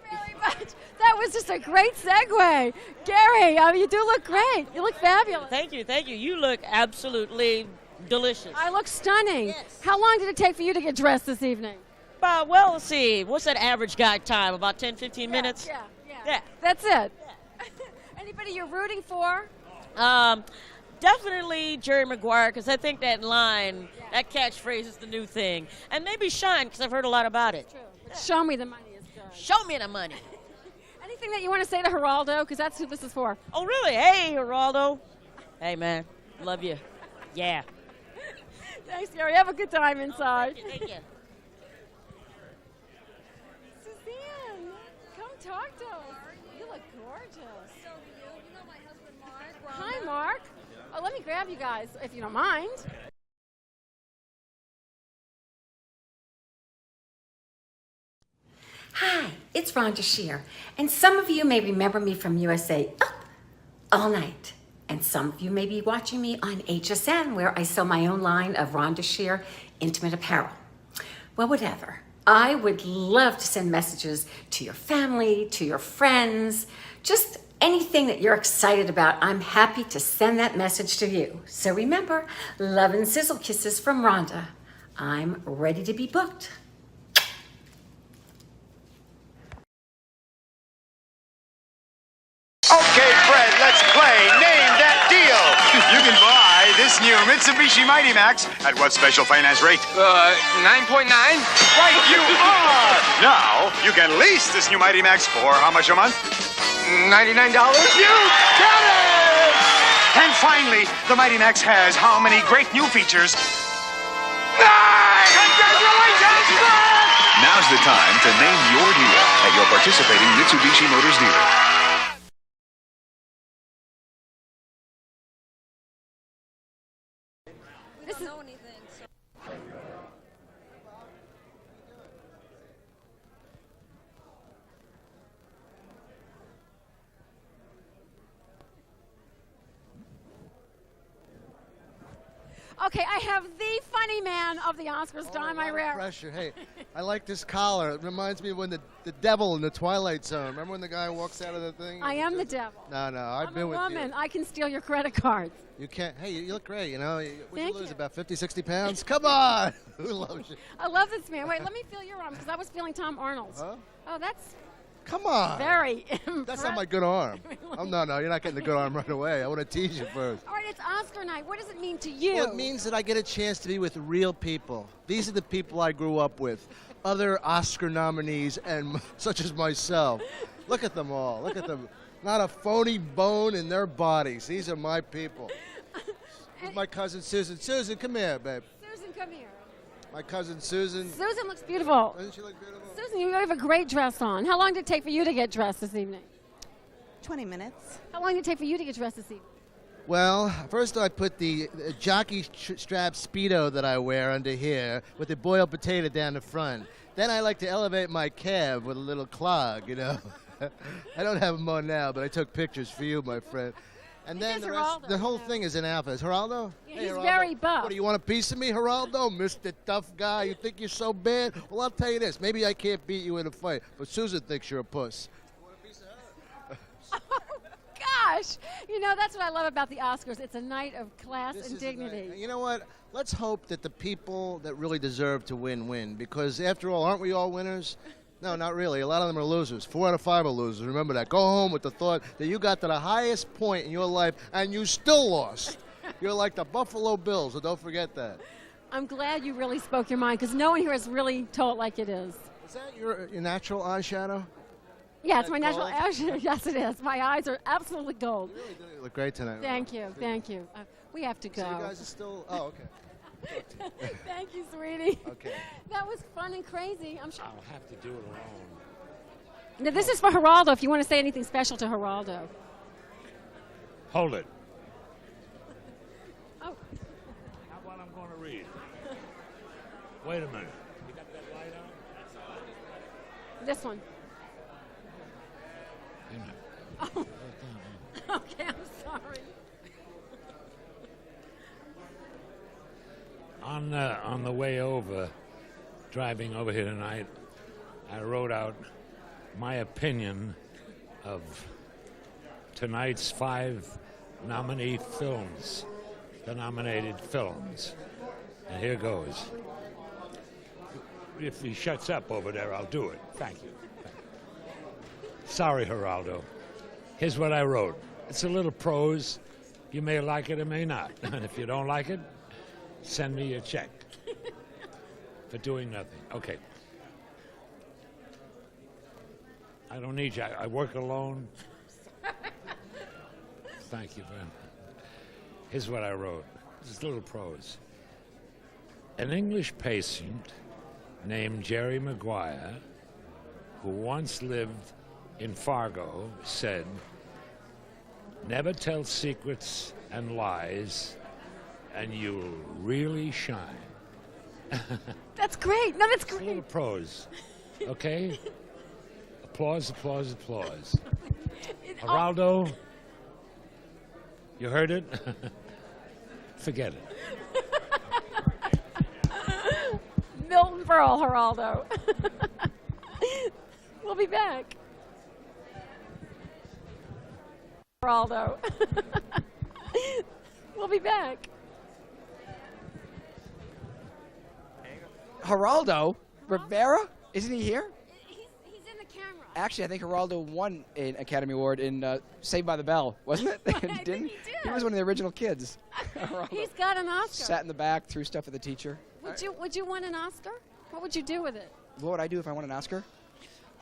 B: very much. That was just a great segue. Gary, you do look great. You look fabulous.
D: Thank you. You look absolutely delicious.
B: I look stunning. Yes. How long did it take for you to get dressed this evening?
D: Well, let's see. What's that average guy time? About 10, 15 minutes?
B: Yeah. That's it. Yeah. Anybody you're rooting for?
D: Definitely Jerry Maguire, because I think that line, that catchphrase is the new thing. And maybe Shine, because I've heard a lot about it.
B: True. But show me the money is good.
D: Show me the money.
B: Anything that you want to say to Geraldo, because that's who this is for.
D: Oh, really? Hey, Geraldo. Hey, man. Love you. Yeah.
B: Thanks, Gary. Have a good time inside.
D: Thank you.
B: Suzanne, come talk to us. You look gorgeous.
F: So do you. You know my husband, Mark.
B: Hi, Mark. Oh, let me grab you guys, if you don't mind.
Q: Hi, it's Rhonda Shear, and some of you may remember me from USA Up All Night, and some of you may be watching me on HSN, where I sell my own line of Rhonda Shear intimate apparel. Well, whatever. I would love to send messages to your family, to your friends, just anything that you're excited about. I'm happy to send that message to you. So remember, love and sizzle kisses from Rhonda. I'm ready to be booked.
G: Okay, Fred, let's play Name That Deal. You can buy this new Mitsubishi Mighty Max at what special finance rate? 9.9? Right, you are! Now, you can lease this new Mighty Max for how much a month? $99? You got it! And finally, the Mighty Max has how many great new features? 9! Congratulations, Fred!
H: Now's the time to name your deal at your participating Mitsubishi Motors dealer.
B: Okay, I have the funny man of the Oscars, Don Irera.
I: Pressure. Hey, I like this collar. It reminds me of when the devil in the Twilight Zone. Remember when the guy walks out of the thing?
B: I am the devil.
I: No, I've
B: I'm
I: been
B: a
I: with
B: woman. I can steal your credit cards.
I: you. You can't. Hey, you look great. You know, what
B: Thank
I: you lose
B: you.
I: about 50, 60 pounds? Come on. Who loves you?
B: I love this man. Wait, let me feel your arm because I was feeling Tom Arnold's.
I: Huh?
B: Oh, that's
I: Come on.
B: very
I: That's not my good arm. Oh, no, you're not getting the good arm right away. I want to tease you first.
B: All right, it's Oscar night. What does it mean to you?
I: Well, it means that I get a chance to be with real people. These are the people I grew up with. Other Oscar nominees and such as myself. Look at them all. Look at them. Not a phony bone in their bodies. These are my people. This is my cousin Susan. Susan, come here, babe.
B: Susan, come here.
I: My cousin Susan.
B: Susan looks beautiful.
I: Doesn't she look beautiful?
B: Susan, you have a great dress on. How long did it take for you to get dressed this evening?
J: 20 minutes.
B: How long did it take for you to get dressed this evening?
I: Well, first I put the jockey strap Speedo that I wear under here with the boiled potato down the front. Then I like to elevate my calf with a little clog, you know. I don't have them on now, but I took pictures for you, my friend. And then the whole thing is an alpha. Is Geraldo?
B: Yeah,
I: Hey,
B: he's
I: Geraldo.
B: very buff.
I: What, do you want a piece of me, Geraldo? Mr. Tough Guy, you think you're so bad? Well, I'll tell you this. Maybe I can't beat you in a fight, but Susan thinks you're a puss.
B: Gosh, you know, that's what I love about the Oscars. It's a night of class
I: This
B: and
I: is a night-
B: dignity.
I: You know what? Let's hope that the people that really deserve to win, because after all, aren't we all winners? No, not really. A lot of them are losers. 4 out of 5 are losers. Remember that. Go home with the thought that you got to the highest point in your life and you still lost. You're like the Buffalo Bills, so don't forget that.
B: I'm glad you really spoke your mind because no one here has really told it like it is.
I: Is that your natural eyeshadow?
B: Yeah, it's my
I: that
B: natural
I: gold?
B: ash. Yes, it is. My eyes are absolutely gold.
I: You look great tonight.
B: Thank you. Thank you. We have to go.
I: So you guys are still. Oh, okay.
B: Thank you, sweetie.
I: Okay.
B: That was fun and crazy. I'm sure.
K: I'll have to do it alone.
B: Now, this is for Geraldo if you want to say anything special to Geraldo.
K: Hold it.
B: Oh.
K: How about I'm going to read? Wait a minute. You got that light on?
B: This one.
K: Wait a minute.
B: Oh. Okay, I'm sorry.
K: On the way over, driving over here tonight, I wrote out my opinion of tonight's 5 nominee films, the nominated films. And here goes. If he shuts up over there, I'll do it. Thank you. Sorry, Geraldo. Here's what I wrote. It's a little prose. You may like it or may not. And if you don't like it, send me a check for doing nothing. Okay. I don't need you. I work alone. Thank you, man. Here's what I wrote. This is a little prose. An English patient named Jerry Maguire, who once lived in Fargo, said, "Never tell secrets and lies, and you'll really shine."
B: That's great. No, that's
K: It's a
B: great.
K: little prose. Okay? Applause, applause, applause. Geraldo, you heard it? Forget it.
B: Milton Berle, Geraldo. We'll be back. Geraldo. We'll be back.
L: Geraldo Rivera? Isn't he here?
B: He's in the camera.
L: Actually, I think Geraldo won an Academy Award in Saved by the Bell, wasn't it? Didn't he? He was one of the original kids.
B: He's got an Oscar.
L: Sat in the back, threw stuff at the teacher.
B: Would you want an Oscar? What would you do with it?
L: What would I do if I won an Oscar?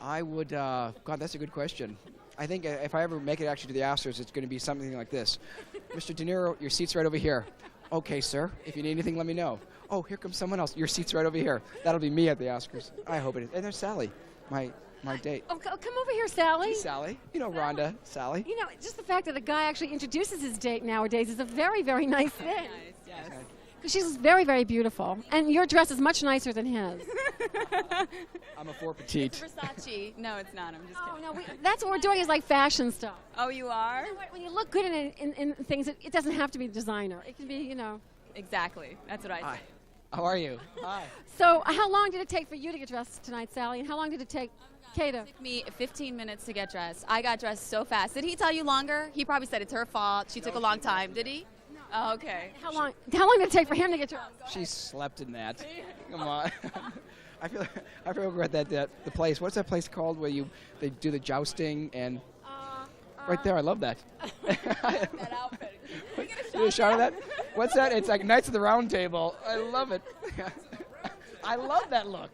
L: I would, God, that's a good question. I think if I ever make it actually to the Oscars, it's going to be something like this. Mr. De Niro, your seat's right over here. Okay, sir. If you need anything, let me know. Oh, here comes someone else. Your seat's right over here. That'll be me at the Oscars. I hope it is. And there's Sally, my date.
B: Oh, come over here, Sally.
L: Sally. You know Rhonda, Sally.
B: You know, just the fact that a guy actually introduces his date nowadays is a very, very nice thing.
J: Yes.
B: Because she's very, very beautiful. And your dress is much nicer than his.
L: I'm a 4 petite.
J: It's Versace. No, it's not. I'm just kidding.
B: No, that's what we're doing is like fashion stuff.
J: Oh, you are?
B: You know what, when you look good in things, it doesn't have to be designer. It can be, you know.
J: Exactly. That's what I
L: Hi.
J: say.
L: How are you? Hi.
B: So how long did it take for you to get dressed tonight, Sally? And how long did it take Kato?
J: It took me 15 minutes to get dressed. I got dressed so fast. Did he tell you longer? He probably said it's her fault. She took a long time. Did he? No. Oh, okay.
B: How long did it take for him to get dressed?
L: She slept in that. Come on. I feel we're at the place. What's that place called where they do the jousting and right there? I love that.
J: That outfit.
L: Do a shot of that? What's that? It's like Knights of the Round Table. I love it. I love that look.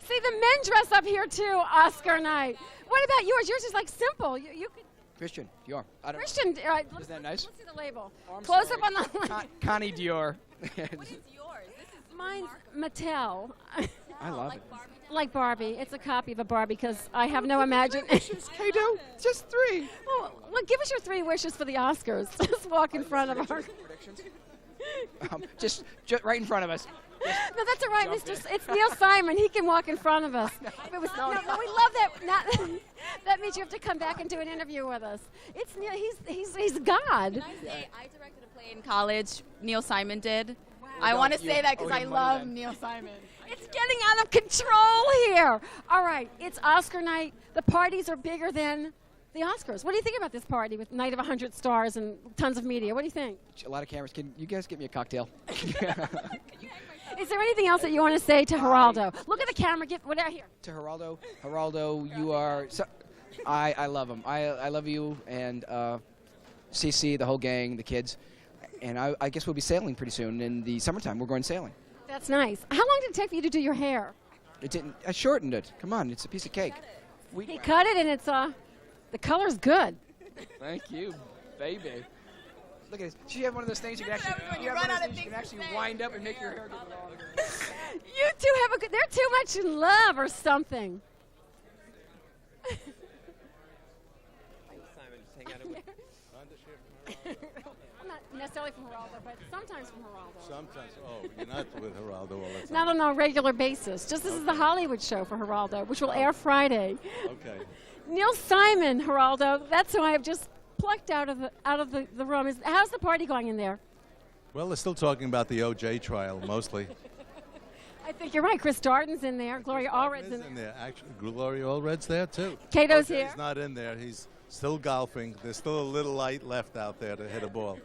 B: See, the men dress up here too, Oscar night. What about yours? Yours is like simple. You could.
L: Christian Dior.
B: Christian,
L: isn't that nice?
B: Let's see the label.
L: Oh,
B: Close
L: sorry.
B: up on the label.
L: Connie Dior.
J: What is yours? This is
B: Mine's Mattel.
L: I love it.
B: Like Barbie. It's a copy of a Barbie because I have no imagination.
L: Kato, just 3.
B: Well, give us your 3 wishes for the Oscars. Just walk in front of our.
L: Predictions? Just right in front of us.
B: No, that's all right, It's Neil Simon. He can walk in front of us. No, we love that. That means you have to come back and do an interview with us. It's Neil. He's God.
J: Can I say I directed a play in college. Neil Simon did. I want to say that because I love Neil Simon.
B: It's getting out of control here. All right, it's Oscar night. The parties are bigger than the Oscars. What do you think about this party with Night of 100 Stars and tons of media? What do you think?
L: A lot of cameras. Can you guys get me a cocktail?
B: Is there anything else that you want to say to Geraldo? Look at the camera. Get what out here.
L: To Geraldo, you are. I love him. I love you and CC, the whole gang, the kids, and I guess we'll be sailing pretty soon in the summertime. We're going sailing.
B: That's nice. How long did it take for you to do your hair?
L: It didn't. I shortened it. Come on, it's a piece of cake.
B: He cut it, and it's the color's good.
L: Thank you, baby. Look at this. She had one of those things you can actually wind up and make your hair get longer.
B: You two have a good. They're too much in love or something. I'm not necessarily from Geraldo, but sometimes from Geraldo.
E: Sometimes. Oh, you're not with Geraldo all the time.
B: Not on a regular basis. Just this is the Hollywood show for Geraldo, which will air Friday.
E: Okay.
B: Neil Simon, Geraldo. That's who I have just plucked out of the room. How's the party going in there?
E: Well, they're still talking about the O.J. trial, mostly.
B: I think you're right. Chris Darden's in there. Gloria Allred's in there.
E: Actually, Gloria Allred's there, too.
B: Kato's
E: O.J.'s
B: here.
E: He's not in there. He's still golfing. There's still a little light left out there to hit a ball.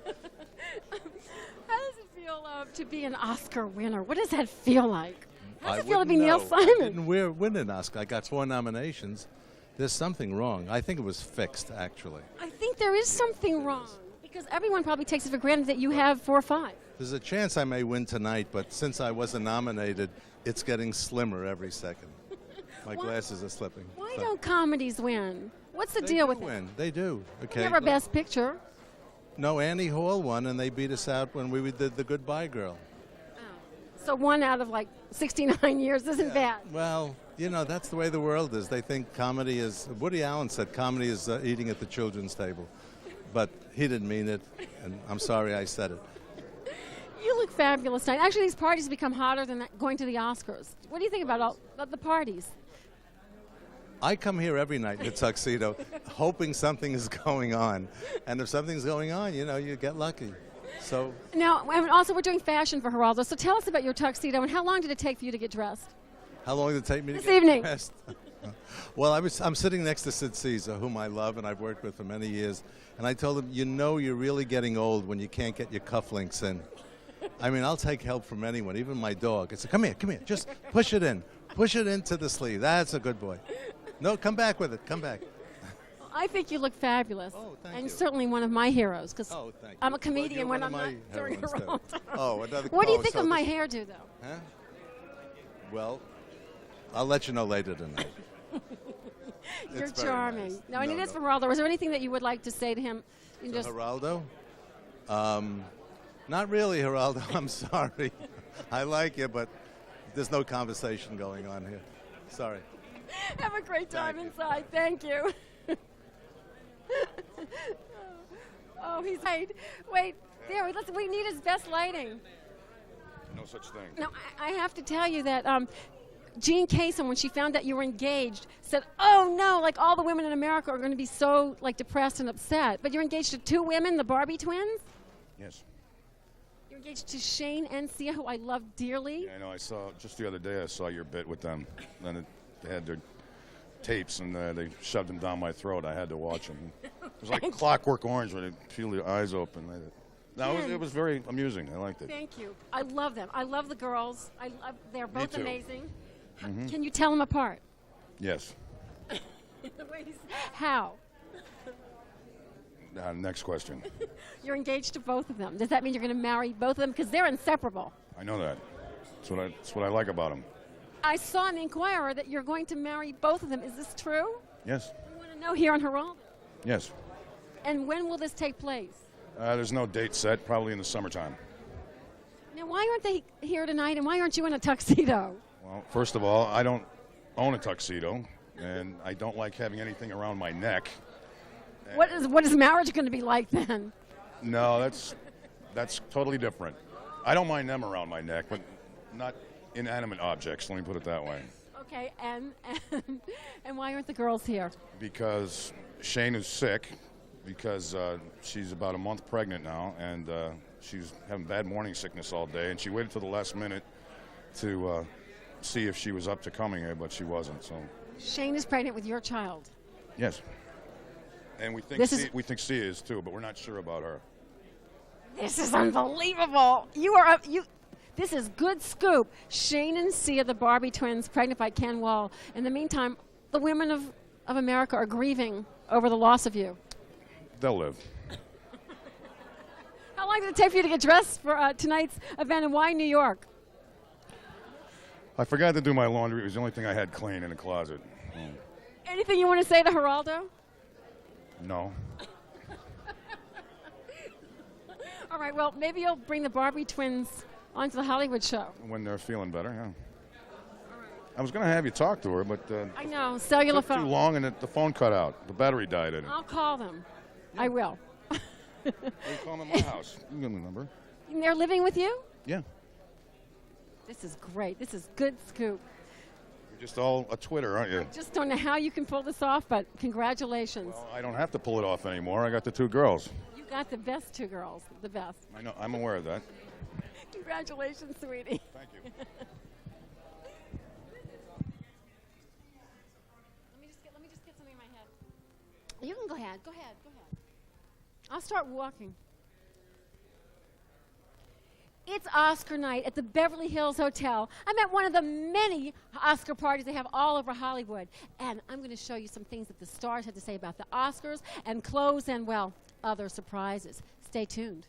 B: How does it feel to be an Oscar winner? What does that feel like? How does it feel to
E: wouldn't
B: be Neil
E: know.
B: Simon?
E: I didn't win an Oscar. I got 4 nominations. There's something wrong. I think it was fixed, actually.
B: I think there is something wrong because everyone probably takes it for granted that you have 4 or 5.
E: There's a chance I may win tonight, but since I wasn't nominated, it's getting slimmer every second. My glasses are slipping.
B: Why don't comedies win? What's the deal with
E: win? They do. Okay.
B: Never Best Picture.
E: No, Annie Hall won, and they beat us out when we did The Goodbye Girl.
B: So 1 out of like 69 years isn't bad.
E: Well, you know, that's the way the world is. They think comedy is, Woody Allen said comedy is eating at the children's table. But he didn't mean it, and I'm sorry I said it.
B: You look fabulous tonight. Actually, these parties become hotter than going to the Oscars. What do you think about the parties?
E: I come here every night in a tuxedo hoping something is going on. And if something's going on, you know, you get lucky. So
B: now, and also we're doing fashion for Geraldo. So tell us about your tuxedo and how long did it take for you to get dressed?
E: how long did it take me to
B: this
E: get
B: evening?
E: dressed? Well, I'm sitting next to Sid Caesar, whom I love and I've worked with for many years. And I told him, you know you're really getting old when you can't get your cufflinks in. I mean, I'll take help from anyone, even my dog. I said, come here, just push it in. Push it into the sleeve. That's a good boy. No, come back with it. Come back.
B: I think you look fabulous.
E: Oh, thank
B: and
E: you.
B: certainly one of my heroes, because
E: thank
B: I'm a comedian
E: Well,
B: when I'm not during
E: heroines, too.
B: Geraldo.
E: Oh, another.
B: What do you
E: oh,
B: think
E: so
B: of my
E: this-
B: hairdo, though?
E: Huh? Well, I'll let you know later tonight.
B: You're
E: It's very
B: charming.
E: nice.
B: No, and
E: No,
B: it is
E: no.
B: from Geraldo. Was there anything that you would like to say to him? You
E: To
B: just
E: Geraldo? Not really, Geraldo. I'm sorry. I like you, but there's no conversation going on here. Sorry.
B: have a great time inside. Thank you. Oh, he's right. Wait, there. Listen, we need his best lighting.
H: No such thing.
B: No, I have to tell you that Jean Kaysen, when she found out you were engaged, said, "Oh no! Like all the women in America are going to be so like depressed and upset." But you're engaged to two women, the Barbie twins.
H: Yes.
B: You're engaged to Shane and Sia, who I love dearly.
M: Yeah, I know. I saw just the other day. I saw your bit with them. Then they had their tapes and they shoved them down my throat. I had to watch them. It was like Clockwork Orange, where they peel your eyes open. No, it was very amusing. I liked it.
B: Thank you. I love them. I love the girls. They're both
M: too.
B: amazing.
M: Mm-hmm.
B: Can you tell them apart?
M: Yes.
B: How?
M: Next question.
B: You're engaged to both of them. Does that mean you're going to marry both of them? Because they're inseparable.
M: I know that. That's what I like about them.
B: I saw in the Inquirer that you're going to marry both of them. Is this true?
M: Yes.
B: We want to know here on Geraldo.
M: Yes.
B: And when will this take place?
M: There's no date set. Probably in the summertime.
B: Now, why aren't they here tonight, and why aren't you in a tuxedo?
M: Well, first of all, I don't own a tuxedo, and I don't like having anything around my neck.
B: What is marriage going to be like then?
M: No, that's totally different. I don't mind them around my neck, but not inanimate objects. Let me put it that way.
B: Okay, and why aren't the girls here?
M: Because Shane is sick, because she's about a month pregnant now, and she's having bad morning sickness all day, and she waited till the last minute to see if she was up to coming here, but she wasn't. So
B: Shane is pregnant with your child.
M: Yes. And we think Sia is too, but we're not sure about her.
B: This is unbelievable. This is good scoop. Shane and Sia, the Barbie twins, pregnant by Ken Wall. In the meantime, the women of America are grieving over the loss of you.
M: They'll live.
B: How long did it take for you to get dressed for tonight's event, and why New York?
M: I forgot to do my laundry. It was the only thing I had clean in the closet.
B: Anything you want to say to Geraldo?
M: No.
B: All right, well, maybe you'll bring the Barbie twins onto the Hollywood show.
M: When they're feeling better, yeah. I was going to have you talk to her, but
B: I know, cellular
M: it took
B: phone.
M: too long and the phone cut out. The battery died in it.
B: I'll call them. I will.
M: You call them at my house. You can get the number.
B: And they're living with you?
M: Yeah.
B: This is great. This is good scoop.
M: You're just all a Twitter, aren't you?
B: Just don't know how you can pull this off, but congratulations.
M: Well, I don't have to pull it off anymore. I got the two girls.
B: You got the best two girls, the best.
M: I know. I'm aware of that.
B: Congratulations, sweetie.
M: Thank you.
B: Let me just get something in my head. You can go ahead. Go ahead. I'll start walking. It's Oscar night at the Beverly Hills Hotel. I'm at one of the many Oscar parties they have all over Hollywood. And I'm going to show you some things that the stars had to say about the Oscars and clothes and, well, other surprises. Stay tuned.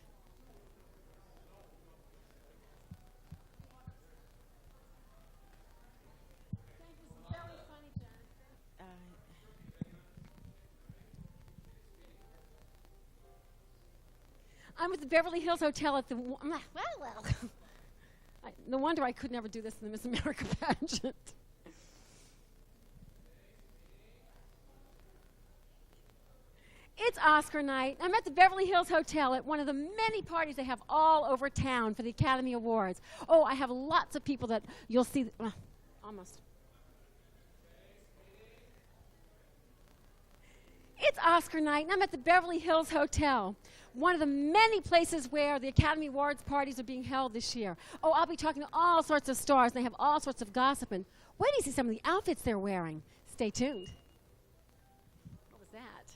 B: I'm at the Beverly Hills Hotel at the... no wonder I could never do this in the Miss America pageant. It's Oscar night. I'm at the Beverly Hills Hotel at one of the many parties they have all over town for the Academy Awards. Oh, I have lots of people that you'll see... almost. It's Oscar night, and I'm at the Beverly Hills Hotel, one of the many places where the Academy Awards parties are being held this year. Oh, I'll be talking to all sorts of stars, and they have all sorts of gossip. And wait till you see some of the outfits they're wearing. Stay tuned. What was that?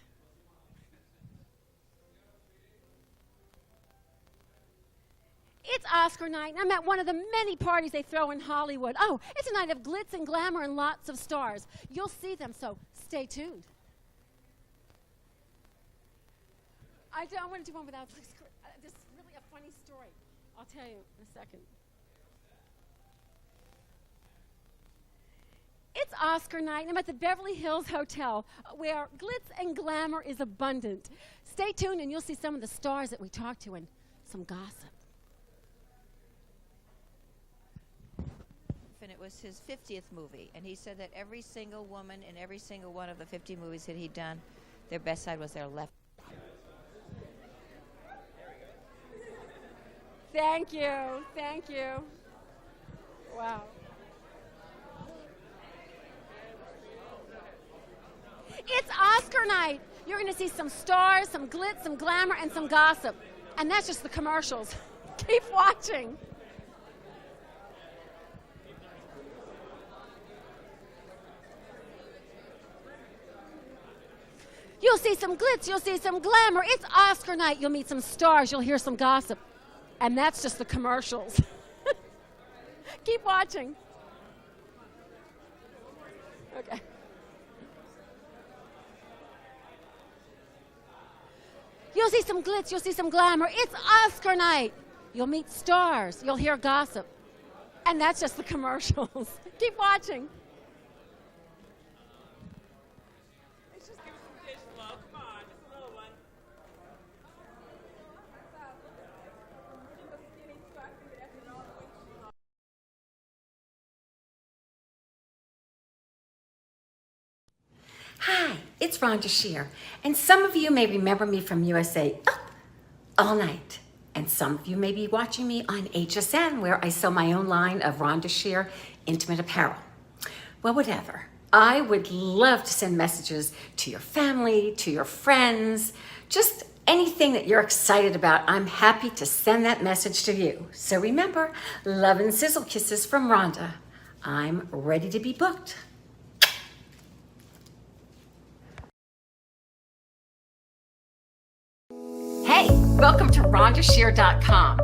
B: It's Oscar night, and I'm at one of the many parties they throw in Hollywood. Oh, it's a night of glitz and glamour and lots of stars. You'll see them, so stay tuned. I don't want to do one without this. This is really a funny story. I'll tell you in a second. It's Oscar night, and I'm at the Beverly Hills Hotel, where glitz and glamour is abundant. Stay tuned, and you'll see some of the stars that we talked to and some gossip.
N: And it was his 50th movie, and he said that every single woman in every single one of the 50 movies that he'd done, their best side was their left.
B: Thank you. Thank you. Wow. It's Oscar night. You're going to see some stars, some glitz, some glamour, and some gossip. And that's just the commercials. Keep watching. You'll see some glitz, you'll see some glamour. It's Oscar night. You'll meet some stars, you'll hear some gossip. And that's just the commercials. Keep watching. Okay. You'll see some glitz, you'll see some glamour. It's Oscar night. You'll meet stars, you'll hear gossip. And that's just the commercials. Keep watching.
Q: Hi, it's Rhonda Shear, and some of you may remember me from USA Up All Night, and some of you may be watching me on HSN, where I sell my own line of Rhonda Shear intimate apparel. Well, whatever. I would love to send messages to your family, to your friends, just anything that you're excited about. I'm happy to send that message to you. So remember, love and sizzle kisses from Rhonda. I'm ready to be booked. Hey, welcome to RhondaShear.com,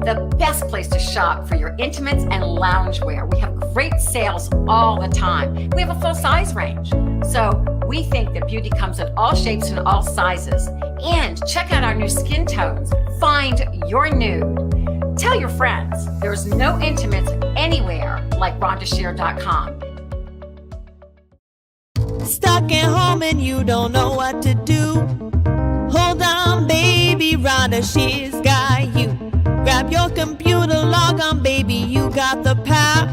Q: the best place to shop for your intimates and loungewear. We have great sales all the time. We have a full size range. So we think that beauty comes in all shapes and all sizes. And check out our new skin tones. Find your nude. Tell your friends there's no intimates anywhere like RhondaShear.com.
O: Stuck at home and you don't know what to do. Hold on, baby, Rhonda Shear's got you. Grab your computer, log on, baby, you got the power.